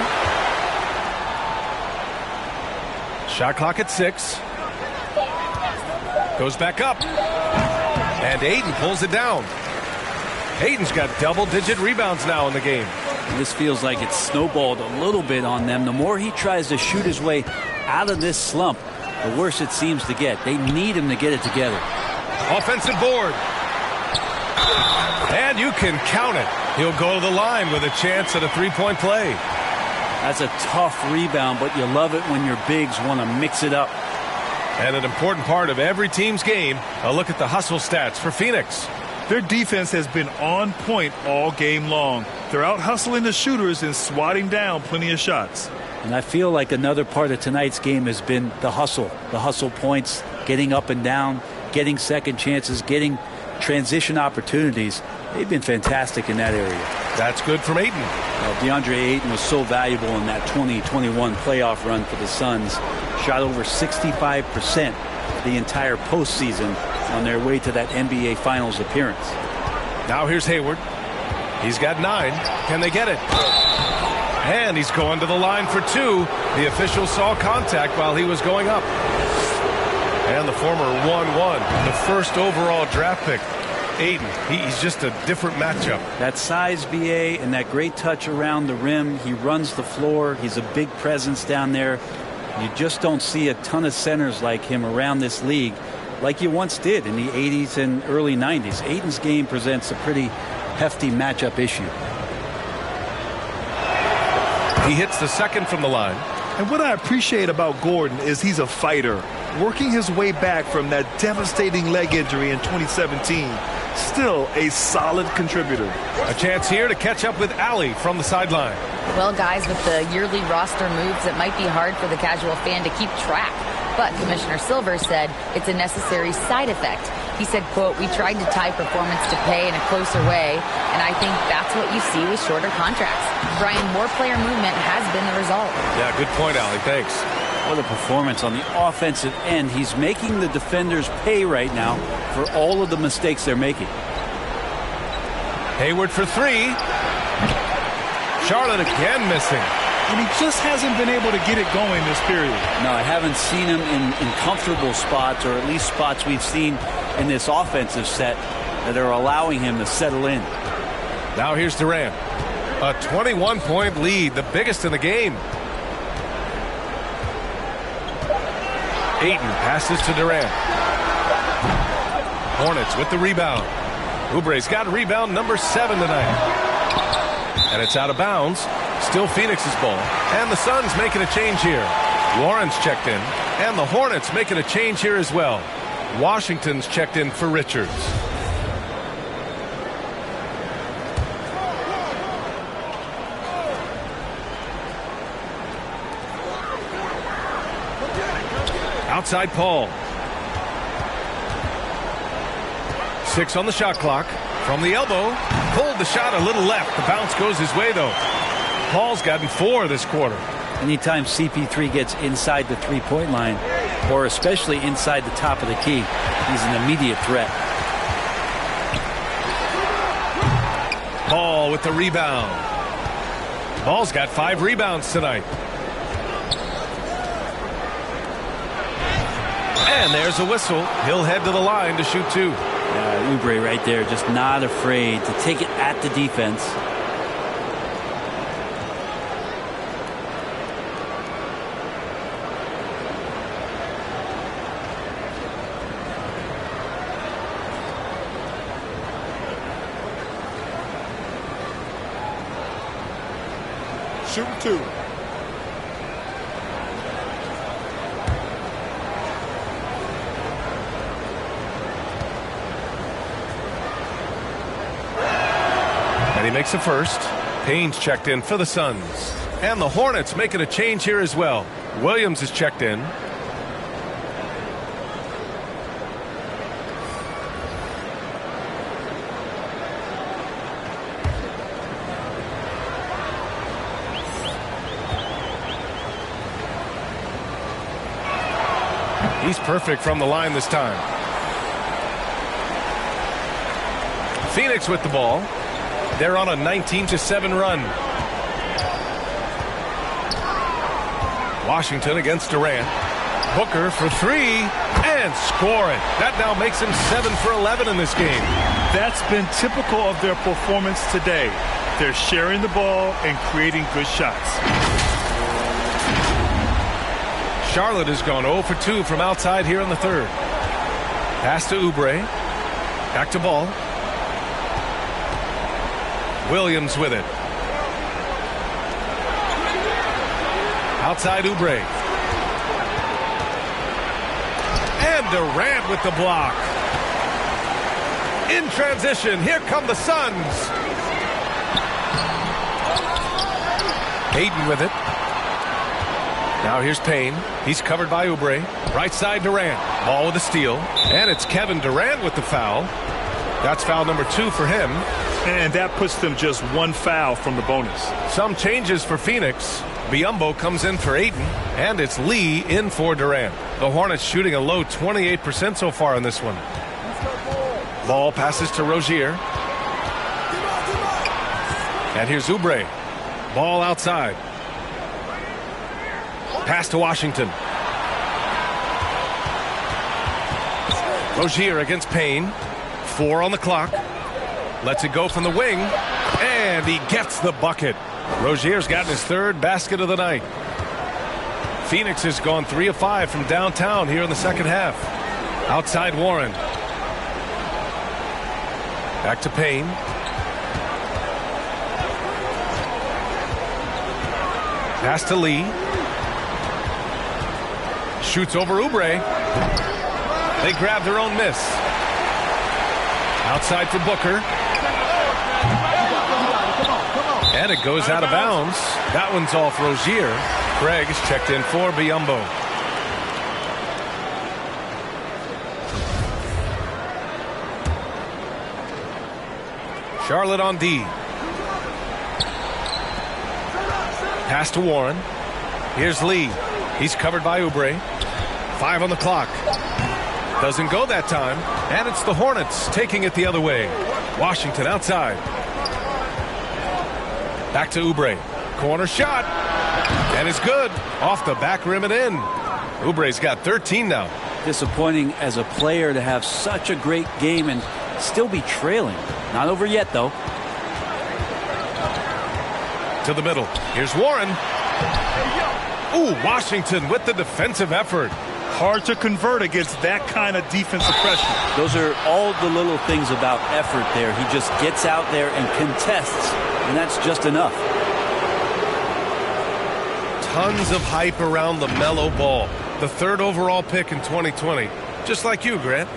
Shot clock at 6. Goes back up. And Ayton pulls it down. Ayton's got double-digit rebounds now in the game. This feels like it's snowballed a little bit on them. The more he tries to shoot his way out of this slump, the worse it seems to get. They need him to get it together. Offensive board. And you can count it. He'll go to the line with a chance at a three-point play. That's a tough rebound, but you love it when your bigs want to mix it up. And an important part of every team's game, a look at the hustle stats for Phoenix. Their defense has been on point all game long. They're out hustling the shooters and swatting down plenty of shots. And I feel like another part of tonight's game has been the hustle points, getting up and down, getting second chances, getting transition opportunities. They've been fantastic in that area. That's good from Ayton. DeAndre Ayton was so valuable in that 2021 playoff run for the Suns. Shot over 65% the entire postseason on their way to that NBA Finals appearance. Now here's Hayward. He's got 9. Can they get it? And he's going to the line for 2. The official saw contact while he was going up. And the former 1-1, the first overall draft pick. Ayton, he's just a different matchup. That size, BA, and that great touch around the rim. He runs the floor. He's a big presence down there. You just don't see a ton of centers like him around this league like you once did in the 80s and early 90s. Ayton's game presents a pretty hefty matchup issue. He hits the second from the line. And what I appreciate about Gordon is he's a fighter, working his way back from that devastating leg injury in 2017. Still a solid contributor. A chance here to catch up with Allie from the sideline. Well, guys, with the yearly roster moves, it might be hard for the casual fan to keep track. But Commissioner Silver said it's a necessary side effect. He said, quote, "We tried to tie performance to pay in a closer way, and I think that's what you see with shorter contracts." Brian, more player movement has been the result. Yeah, good point, Allie. Thanks. What a performance on the offensive end. He's making the defenders pay right now for all of the mistakes they're making. Hayward for 3. Charlotte again missing. And he just hasn't been able to get it going this period. No, I haven't seen him in comfortable spots, or at least spots we've seen in this offensive set that are allowing him to settle in. Now here's Durant. A 21-point lead, the biggest in the game. Ayton passes to Durant. Hornets with the rebound. Oubre's got rebound number 7 tonight. And it's out of bounds. Still Phoenix's ball. And the Suns making a change here. Warren's checked in. And the Hornets making a change here as well. Washington's checked in for Richards. Outside Paul. 6 on the shot clock. From the elbow. Pulled the shot a little left. The bounce goes his way, though. Paul's gotten 4 this quarter. Anytime CP3 gets inside the three-point line, or especially inside the top of the key, he's an immediate threat. Ball with the rebound. Ball's got 5 rebounds tonight. And there's a whistle. He'll head to the line to shoot 2. Oubre right there, just not afraid to take it at the defense. Shooting 2. And he makes the first. Payne's checked in for the Suns. And the Hornets making a change here as well. Williams is checked in. He's perfect from the line this time. Phoenix with the ball. They're on a 19-7 run. Washington against Durant. Booker for three and score it. That now makes him 7 for 11 in this game. That's been typical of their performance today. They're sharing the ball and creating good shots. Charlotte has gone 0 for 2 from outside here in the third. Pass to Oubre. Back to Ball. Williams with it. Outside Oubre. And Durant with the block. In transition, here come the Suns. Hayden with it. Now here's Payne. He's covered by Oubre. Right side Durant. Ball with a steal. And it's Kevin Durant with the foul. That's foul number 2 for him. And that puts them just 1 foul from the bonus. Some changes for Phoenix. Biyombo comes in for Ayton. And it's Lee in for Durant. The Hornets shooting a low 28% so far in this one. Ball passes to Rozier. And here's Oubre. Ball outside. Pass to Washington. Rozier against Payne. 4 on the clock. Lets it go from the wing. And he gets the bucket. Rozier's gotten his 3rd basket of the night. Phoenix has gone 3 of 5 from downtown here in the second half. Outside Warren. Back to Payne. Pass to Lee. Shoots over Oubre. They grab their own miss. Outside for Booker. And it goes out of bounds. That one's off Rozier. Craig is checked in for Biyombo. Charlotte on D. Pass to Warren. Here's Lee. He's covered by Oubre. 5 on the clock. Doesn't go that time. And it's the Hornets taking it the other way. Washington outside. Back to Oubre. Corner shot. And it's good. Off the back rim and in. Oubre's got 13 now. Disappointing as a player to have such a great game and still be trailing. Not over yet, though. To the middle. Here's Warren. Ooh, Washington with the defensive effort. Hard to convert against that kind of defensive pressure. Those are all the little things about effort there. He just gets out there and contests, and that's just enough. Tons of hype around LaMelo Ball, the 3rd overall pick in 2020. Just like you, Grant.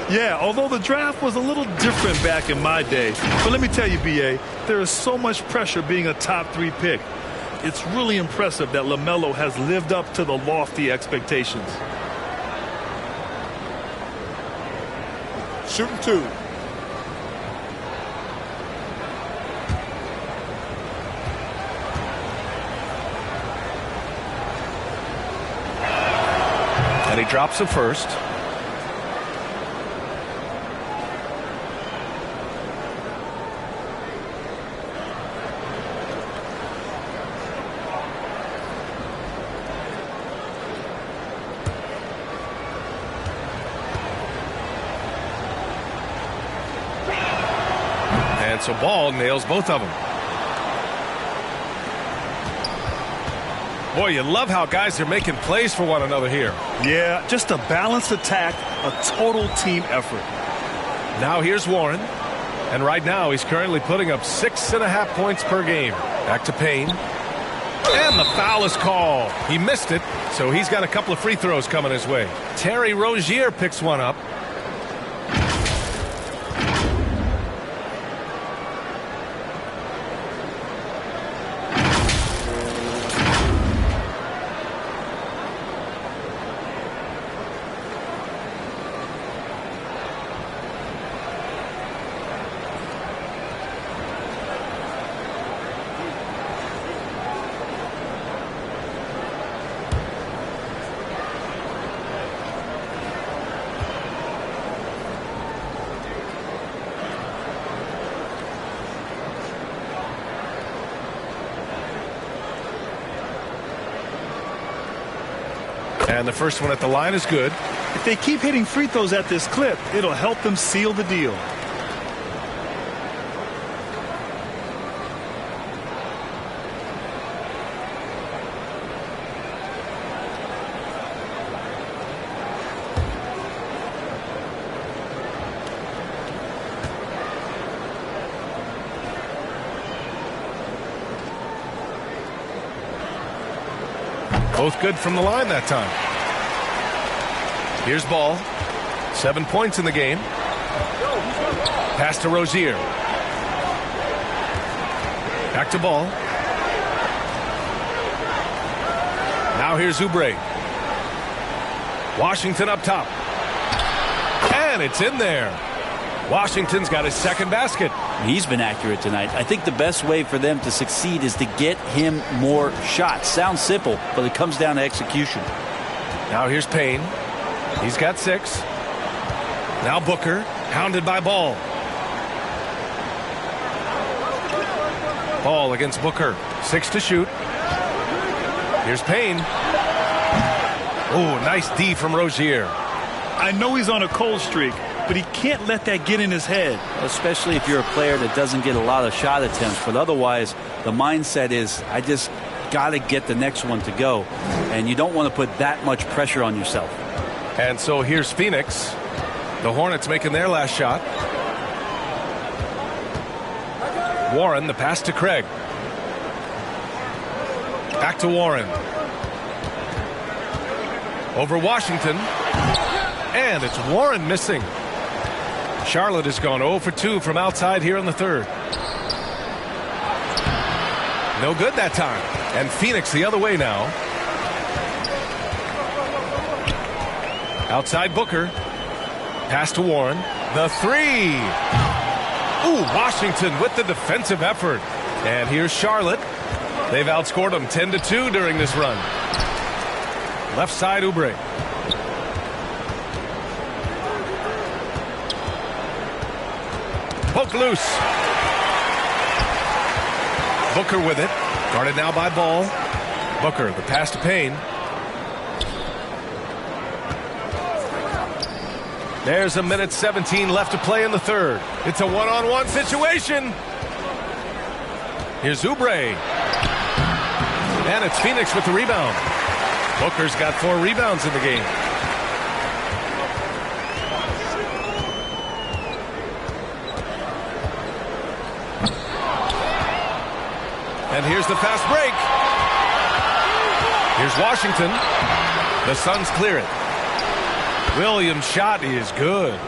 Yeah, although the draft was a little different back in my day. But let me tell you, B.A., there is so much pressure being a top 3 pick. It's really impressive that LaMelo has lived up to the lofty expectations. Shooting 2. And he drops the first. And so Ball nails both of them. Boy, you love how guys are making plays for one another here. Yeah, just a balanced attack, a total team effort. Now here's Warren. And right now he's currently putting up 6.5 points per game. Back to Payne. And the foul is called. He missed it, so he's got a couple of free throws coming his way. Terry Rozier picks one up. And the first one at the line is good. If they keep hitting free throws at this clip, it'll help them seal the deal. Both good from the line that time. Here's Ball. 7 points in the game. Pass to Rozier. Back to Ball. Now here's Oubre. Washington up top. And it's in there. Washington's got his second basket. He's been accurate tonight. I think the best way for them to succeed is to get him more shots. Sounds simple, but it comes down to execution. Now here's Payne. He's got 6. Now Booker, hounded by Ball. Ball against Booker. 6 to shoot. Here's Payne. Oh, nice D from Rozier. I know he's on a cold streak, but he can't let that get in his head. Especially if you're a player that doesn't get a lot of shot attempts. But otherwise, the mindset is, I just got to get the next one to go. And you don't want to put that much pressure on yourself. And so here's Phoenix. The Hornets making their last shot. Warren, the pass to Craig. Back to Warren. Over Washington. And it's Warren missing. Charlotte has gone 0 for 2 from outside here in the third. No good that time. And Phoenix the other way now. Outside Booker. Pass to Warren. The 3. Ooh, Washington with the defensive effort. And here's Charlotte. They've outscored them 10-2 during this run. Left side Oubre. Poke loose. Booker with it. Guarded now by Ball. Booker, the pass to Payne. There's a minute 17 left to play in the third. It's a one-on-one situation. Here's Oubre. And it's Phoenix with the rebound. Booker's got 4 rebounds in the game. And here's the fast break. Here's Washington. The Suns clear it. Williams' shot is good.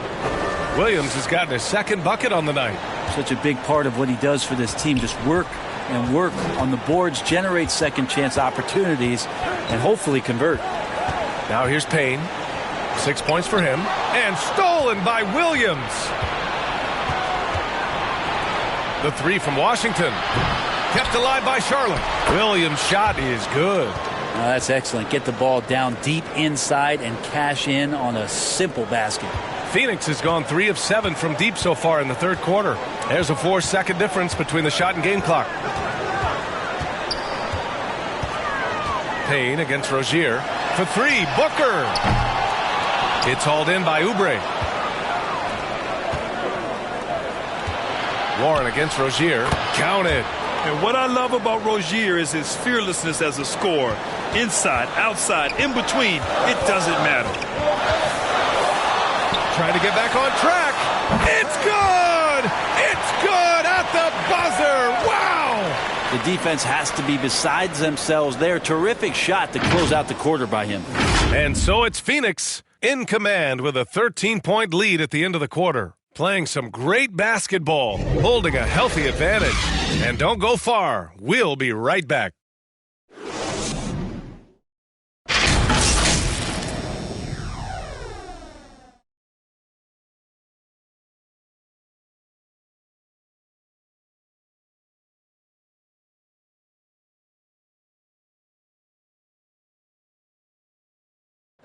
Williams has gotten his second bucket on the night. Such a big part of what he does for this team. Just work and work on the boards, generate second chance opportunities, and hopefully convert. Now here's Payne. 6 points for him. And stolen by Williams. The 3 from Washington. Kept alive by Charlotte. Williams' shot is good. That's excellent. Get the ball down deep inside and cash in on a simple basket. Phoenix has gone 3 of 7 from deep so far in the third quarter. There's a 4-second difference between the shot and game clock. Payne against Rozier. For 3, Booker. It's hauled in by Oubre. Warren against Rozier. Counted. And what I love about Rozier is his fearlessness as a scorer. Inside, outside, in between, it doesn't matter. Trying to get back on track. It's good! It's good at the buzzer! Wow! The defense has to be besides themselves there. Terrific shot to close out the quarter by him. And so it's Phoenix in command with a 13-point lead at the end of the quarter. Playing some great basketball, holding a healthy advantage. And don't go far. We'll be right back.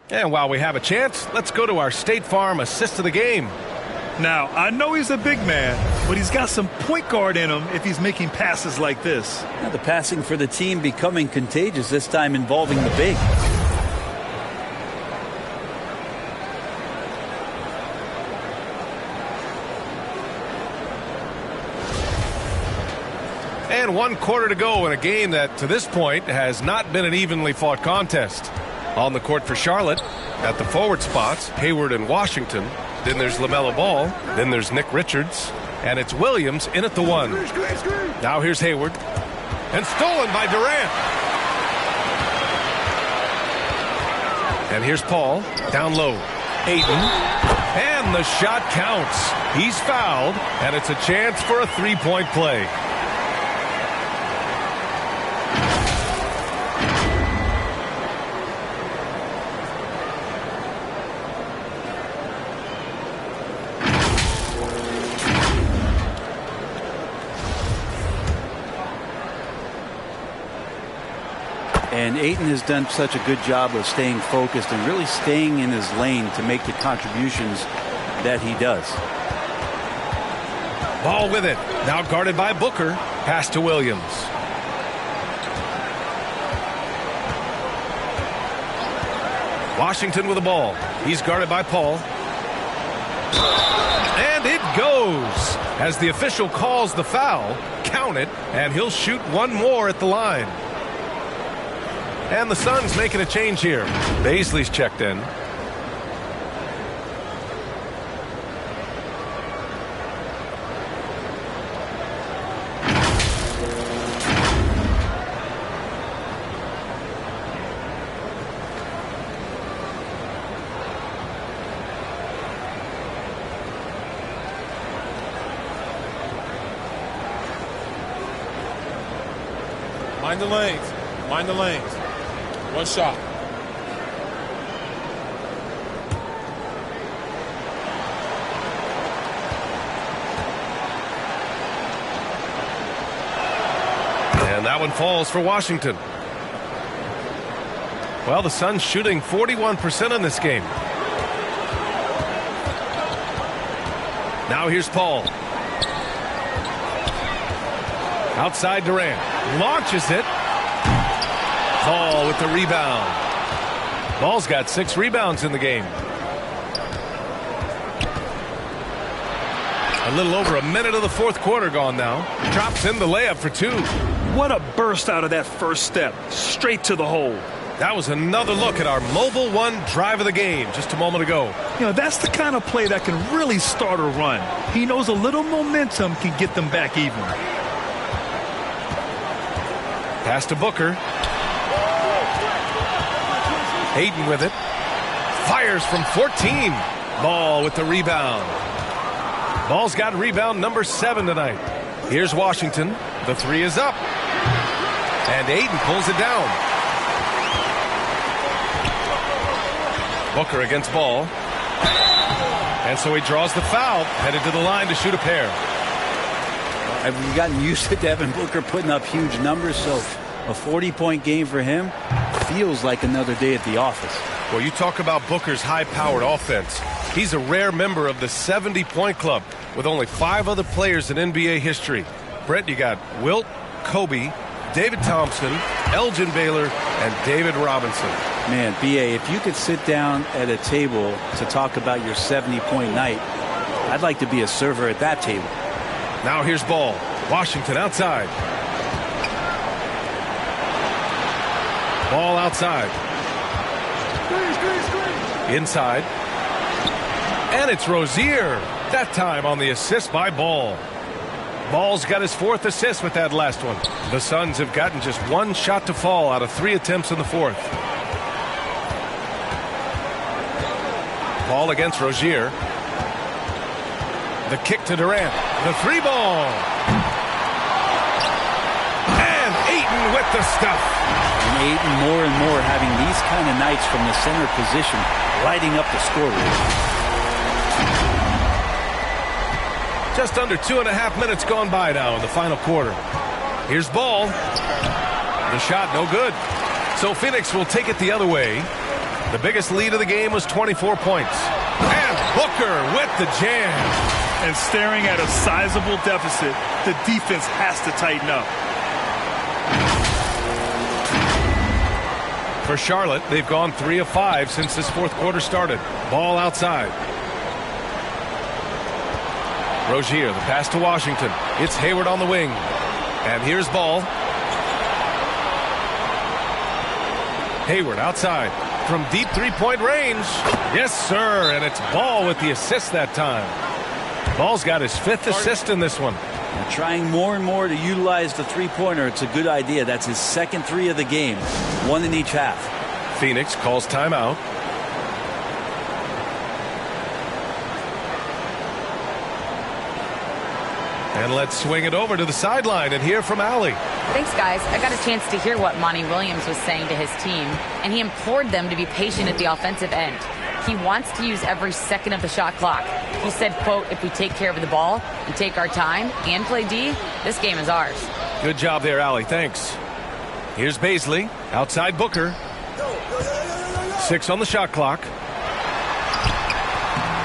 And while we have a chance, let's go to our State Farm assist of the game. Now, I know he's a big man, but he's got some point guard in him if he's making passes like this. Now the passing for the team becoming contagious, this time involving the big. And 1 quarter to go in a game that, to this point, has not been an evenly fought contest. On the court for Charlotte, at the forward spots, Hayward and Washington. Then there's LaMelo Ball. Then there's Nick Richards. And it's Williams in at the 1. Now here's Hayward. And stolen by Durant. And here's Paul. Down low. Ayton. And the shot counts. He's fouled. And it's a chance for a 3-point play. And Ayton has done such a good job of staying focused and really staying in his lane to make the contributions that he does. Ball with it. Now guarded by Booker. Pass to Williams. Washington with the ball. He's guarded by Paul. And it goes. As the official calls the foul, count it, and he'll shoot one more at the line. And the Suns making a change here. Baisley's checked in. Mind the lanes. Mind the lanes. One shot. And that one falls for Washington. Well, the Suns shooting 41% in this game. Now here's Paul. Outside Durant. Launches it. Ball with the rebound. Ball's got 6 rebounds in the game. A little over a minute of the fourth quarter gone now. Drops in the layup for 2. What a burst out of that first step. Straight to the hole. That was another look at our Mobile One drive of the game just a moment ago. You know, that's the kind of play that can really start a run. He knows a little momentum can get them back even. Pass to Booker. Ayton with it. Fires from 14. Ball with the rebound. Ball's got rebound number 7 tonight. Here's Washington. The 3 is up. And Ayton pulls it down. Booker against Ball. And so he draws the foul. Headed to the line to shoot a pair. We've gotten used to Devin Booker putting up huge numbers, so a 40-point game for him feels like another day at the office. Well, you talk about Booker's high-powered offense. He's a rare member of the 70-point club with only 5 other players in NBA history. Brett, you got Wilt, Kobe, David Thompson, Elgin Baylor, and David Robinson. Man, B.A., if you could sit down at a table to talk about your 70-point night, I'd like to be a server at that table. Now here's Ball. Washington outside. Ball outside. Inside. And it's Rozier. That time on the assist by Ball. Ball's got his 4th assist with that last one. The Suns have gotten just 1 shot to fall out of 3 attempts in the 4th. Ball against Rozier. The kick to Durant. The 3 ball. And Ayton with the stuff. And Ayton more and more having these kind of nights from the center position, lighting up the scoreboard. Just under 2.5 minutes gone by now in the final quarter. Here's Ball. The shot no good. So Phoenix will take it the other way. The biggest lead of the game was 24 points. And Booker with the jam. And staring at a sizable deficit, the defense has to tighten up. For Charlotte, they've gone 3 of 5 since this fourth quarter started. Ball outside. Rozier, the pass to Washington. It's Hayward on the wing. And here's ball. Hayward outside from deep three-point range. Yes, sir. And it's Ball with the assist that time. Ball's got his 5th assist in this one. And trying more and more to utilize the three-pointer. It's a good idea. That's his 2nd 3 of the game. 1 in each half. Phoenix calls timeout. And let's swing it over to the sideline and hear from Allie. Thanks, guys. I got a chance to hear what Monty Williams was saying to his team, and he implored them to be patient at the offensive end. He wants to use every second of the shot clock. He said, quote, if we take care of the ball and take our time and play D, this game is ours. Good job there, Allie. Thanks. Here's Baisley. Outside Booker. 6 on the shot clock.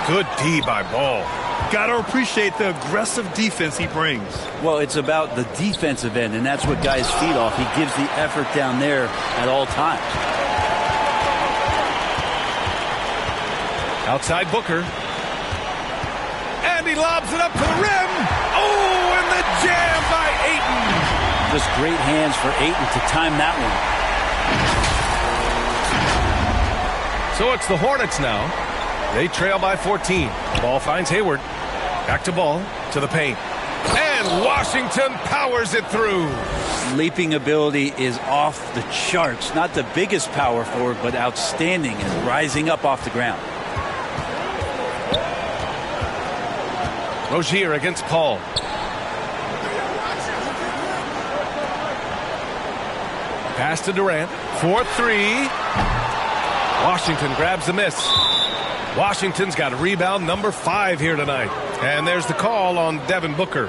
Good D by Ball. Got to appreciate the aggressive defense he brings. Well, it's about the defensive end, and that's what guys feed off. He gives the effort down there at all times. Outside Booker. And he lobs it up to the rim. Oh, and the jam by Ayton. Just great hands for Ayton to time that one. So it's the Hornets now. They trail by 14. Ball finds Hayward. Back to Ball, to the paint. And Washington powers it through. Leaping ability is off the charts. Not the biggest power forward, but outstanding and rising up off the ground. Rozier against Paul. Pass to Durant. 4-3. Washington grabs the miss. Washington's got rebound number 5 here tonight. And there's the call on Devin Booker.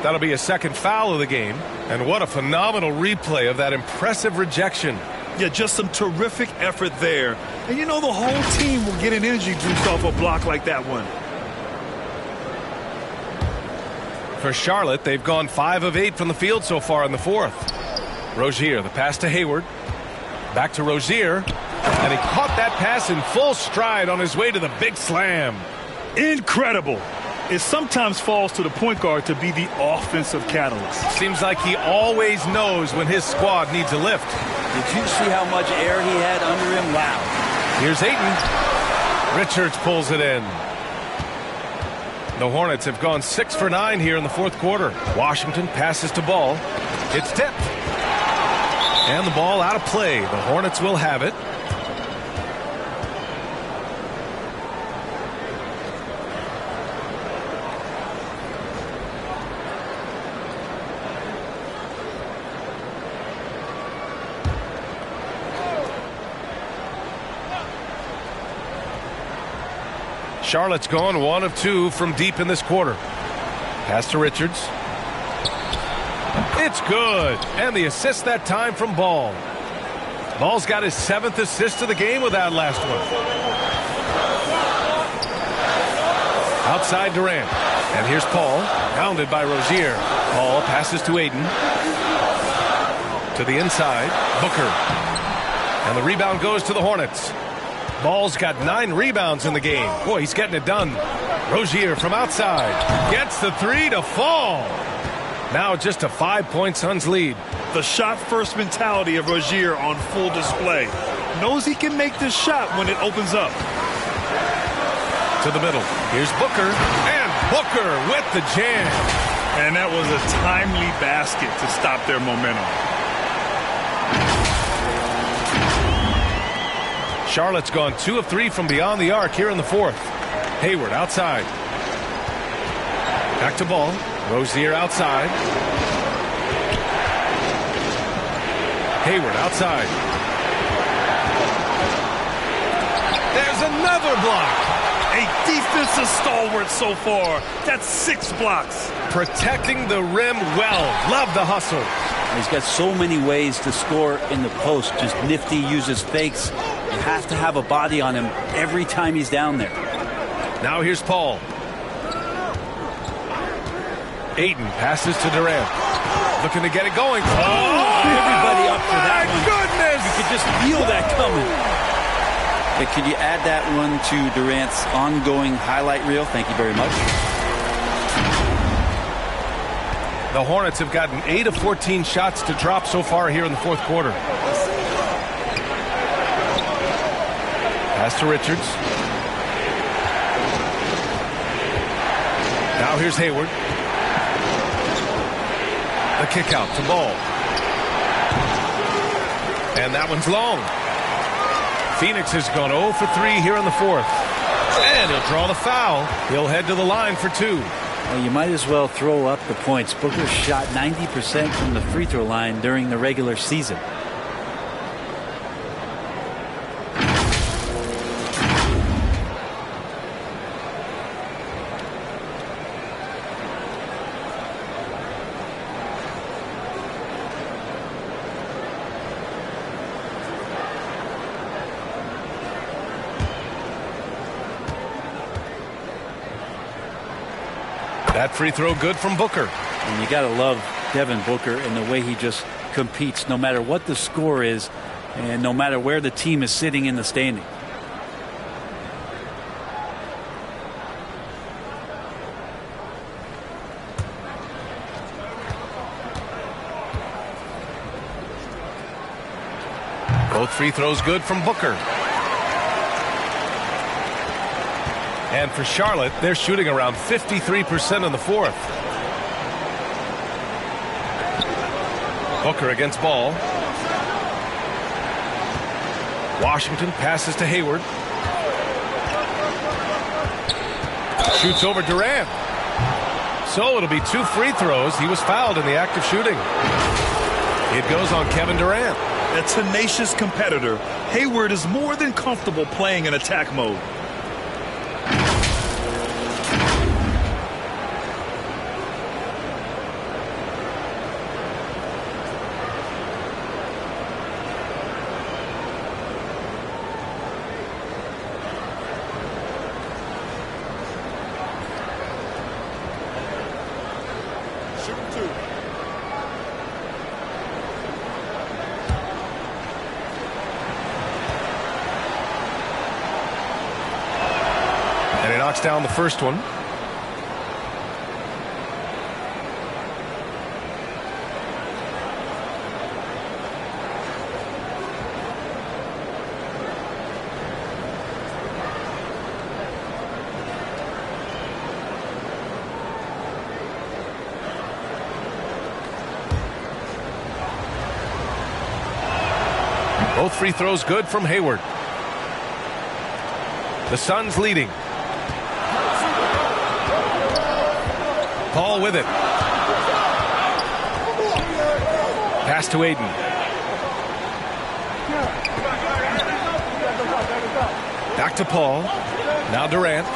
That'll be a 2nd foul of the game. And what a phenomenal replay of that impressive rejection. Yeah, just some terrific effort there. And you know the whole team will get an energy boost off a block like that one. For Charlotte, they've gone 5 of 8 from the field so far in the 4th. Rozier, the pass to Hayward. Back to Rozier. And he caught that pass in full stride on his way to the big slam. Incredible. It sometimes falls to the point guard to be the offensive catalyst. Seems like he always knows when his squad needs a lift. Did you see how much air he had under him? Wow. Here's Ayton. Richards pulls it in. The Hornets have gone 6 for 9 here in the 4th quarter. Washington passes to Ball. It's tipped. And the ball out of play. The Hornets will have it. Charlotte's gone 1 of 2 from deep in this quarter. Pass to Richards. It's good. And the assist that time from Ball. Ball's got his 7th assist of the game with that last one. Outside Durant. And here's Paul. Pounded by Rozier. Paul passes to Ayton. To the inside. Booker. And the rebound goes to the Hornets. Ball's got 9 rebounds in the game. Boy, he's getting it done. Rozier from outside. Gets the 3 to fall. Now just a 5-point Suns lead. The shot-first mentality of Rozier on full display. Knows he can make this shot when it opens up. To the middle. Here's Booker. And Booker with the jam. And that was a timely basket to stop their momentum. Charlotte's gone 2 of 3 from beyond the arc here in the 4th. Hayward outside. Back to Ball. Rozier outside. Hayward outside. There's another block. A defensive stalwart so far. That's 6 blocks. Protecting the rim well. Love the hustle. He's got so many ways to score in the post. Just nifty, uses fakes. You have to have a body on him every time he's down there. Now here's Paul. Ayton passes to Durant. Looking to get it going. Everybody up for that one. Goodness! You could just feel that coming. Hey, could you add that one to Durant's ongoing highlight reel? Thank you very much. The Hornets have gotten 8 of 14 shots to drop so far here in the fourth quarter. Pass to Richards. Now here's Hayward. The kick out to Ball. And that one's long. Phoenix has gone 0 for 3 here in the fourth. And he'll draw the foul. He'll head to the line for 2. Well, you might as well throw up the points. Booker shot 90% from the free throw line during the regular season. That free throw good from Booker. And you got to love Devin Booker and the way he just competes no matter what the score is and no matter where the team is sitting in the standing. Both free throws good from Booker. And for Charlotte, they're shooting around 53% in the fourth. Booker against Ball. Washington passes to Hayward. Shoots over Durant. So it'll be 2 free throws. He was fouled in the act of shooting. It goes on Kevin Durant. A tenacious competitor, Hayward is more than comfortable playing in attack mode. Knocks down the first one. Both free throws good from Hayward. The Suns leading. Paul with it. Pass to Aiden. Back to Paul. Now Durant.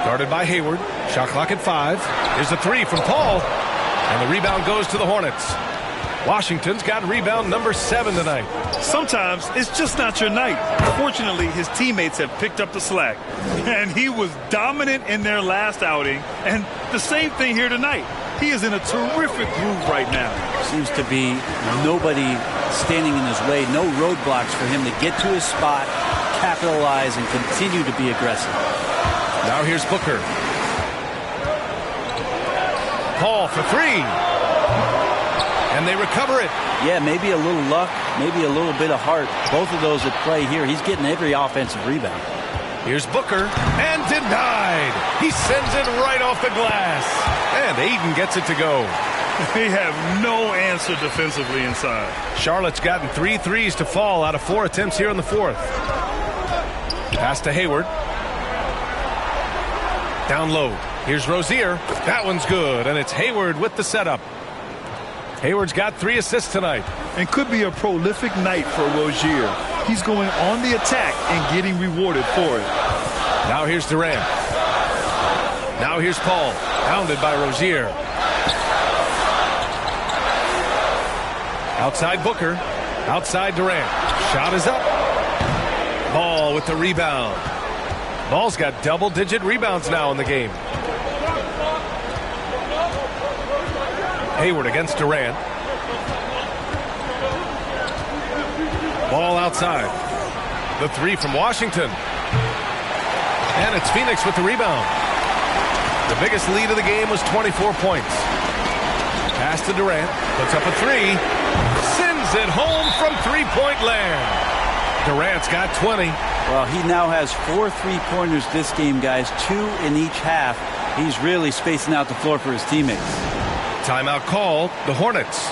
Guarded by Hayward. Shot clock at 5. Here's the 3 from Paul. And the rebound goes to the Hornets. Washington's got rebound number 7 tonight. Sometimes it's just not your night. Fortunately, his teammates have picked up the slack. And he was dominant in their last outing. And the same thing here tonight. He is in a terrific groove right now. Seems to be nobody standing in his way. No roadblocks for him to get to his spot, capitalize, and continue to be aggressive. Now here's Booker. Paul for 3. And they recover it. Yeah, maybe a little luck, maybe a little bit of heart. Both of those at play here. He's getting every offensive rebound. Here's Booker, and denied. He sends it right off the glass. And Aiden gets it to go. They have no answer defensively inside. Charlotte's gotten 3 threes to fall out of 4 attempts here in the fourth. Pass to Hayward. Down low. Here's Rozier. That one's good, and it's Hayward with the setup. Hayward's got 3 assists tonight. And could be a prolific night for Rozier. He's going on the attack and getting rewarded for it. Now here's Durant. Now here's Paul. Pounded by Rozier. Outside Booker. Outside Durant. Shot is up. Ball with the rebound. Ball's got double-digit rebounds now in the game. Hayward against Durant. Ball outside. The 3 from Washington. And it's Phoenix with the rebound. The biggest lead of the game was 24 points. Pass to Durant. Puts up a three. Sends it home from three-point land. Durant's got 20. Well, he now has 4 3-pointers this game, guys. 2 in each half. He's really spacing out the floor for his teammates. Timeout call, the Hornets.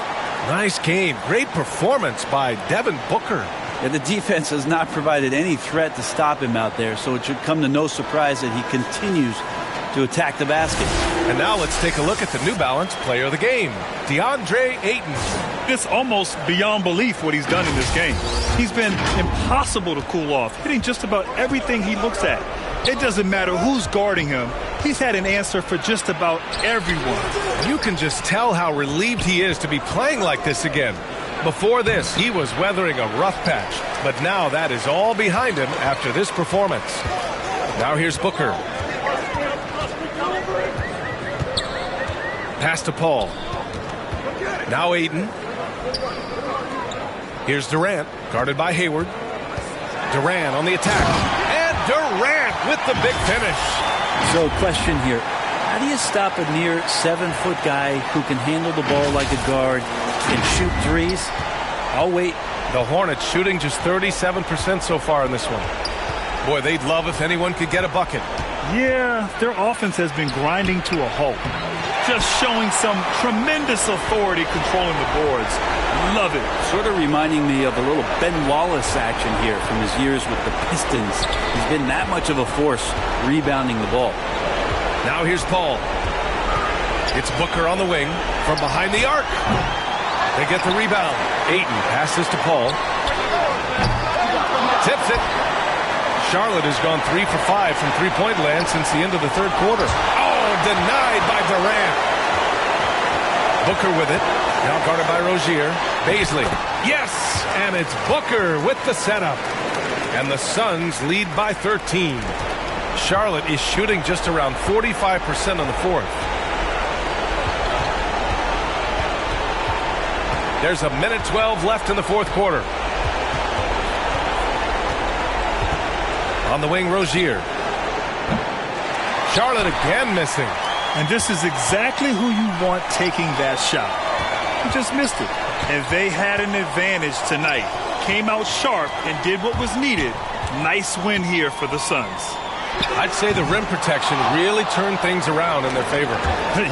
Nice game. Great performance by Devin Booker. Yeah, the defense has not provided any threat to stop him out there, so it should come to no surprise that he continues to attack the basket. And now let's take a look at the New Balance player of the game, DeAndre Ayton. It's almost beyond belief what he's done in this game. He's been impossible to cool off, hitting just about everything he looks at. It doesn't matter who's guarding him. He's had an answer for just about everyone. You can just tell how relieved he is to be playing like this again. Before this, he was weathering a rough patch, but now that is all behind him after this performance. Now here's Booker. Pass to Paul. Now Ayton. Here's Durant, guarded by Hayward. Durant on the attack. And Durant with the big finish. So, question here. How do you stop a near 7-foot guy who can handle the ball like a guard and shoot threes? I'll wait. The Hornets shooting just 37% so far in this one. Boy, they'd love if anyone could get a bucket. Yeah, their offense has been grinding to a halt. Just showing some tremendous authority controlling the boards. Love it. Sort of reminding me of a little Ben Wallace action here from his years with the Pistons. He's been that much of a force rebounding the ball. Now here's Paul. It's Booker on the wing from behind the arc. They get the rebound. Ayton passes to Paul. Tips it. Charlotte has gone 3 for 5 from three-point land since the end of the third quarter. Oh, denied by Durant. Booker with it. Now guarded by Rozier. Baisley. Yes! And it's Booker with the setup. And the Suns lead by 13. Charlotte is shooting just around 45% on the fourth. There's a minute 12 left in the fourth quarter. On the wing, Rozier. Charlotte again missing. And this is exactly who you want taking that shot. He just missed it. And they had an advantage tonight. Came out sharp and did what was needed. Nice win here for the Suns. I'd say the rim protection really turned things around in their favor.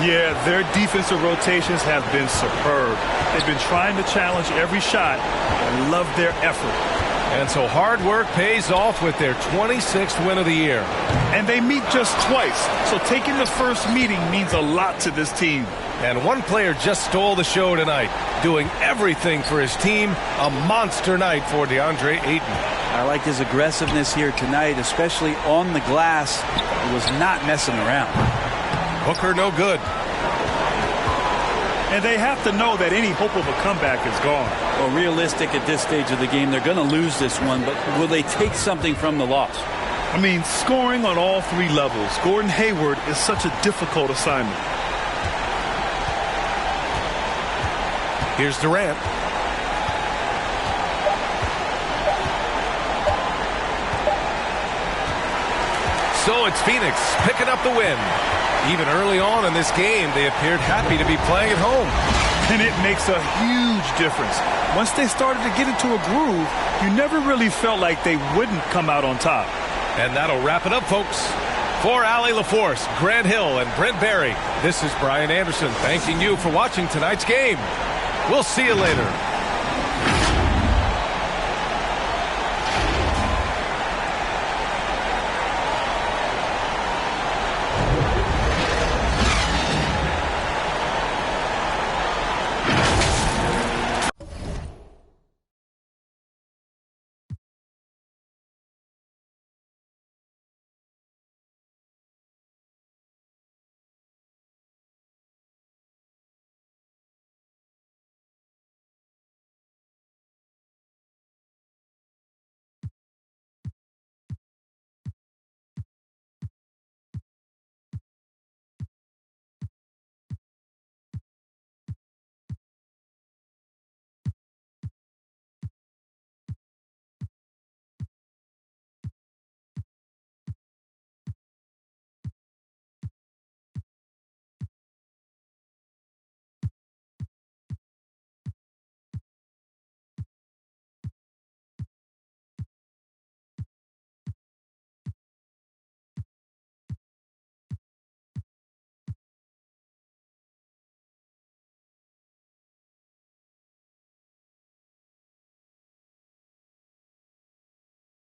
Yeah, their defensive rotations have been superb. They've been trying to challenge every shot. I love their effort. And so hard work pays off with their 26th win of the year. And they meet just twice, so taking the first meeting means a lot to this team. And one player just stole the show tonight, doing everything for his team. A monster night for DeAndre Ayton. I like his aggressiveness here tonight, especially on the glass. He was not messing around. Booker no good. And they have to know that any hope of a comeback is gone. Well, realistic at this stage of the game, they're going to lose this one, but will they take something from the loss? I mean, scoring on all three levels. Gordon Hayward is such a difficult assignment. Here's Durant. So it's Phoenix picking up the win. Even early on in this game, they appeared happy to be playing at home. And it makes a huge difference. Once they started to get into a groove, you never really felt like they wouldn't come out on top. And that'll wrap it up, folks. For Allie LaForce, Grant Hill, and Brent Barry, this is Brian Anderson thanking you for watching tonight's game. We'll see you later.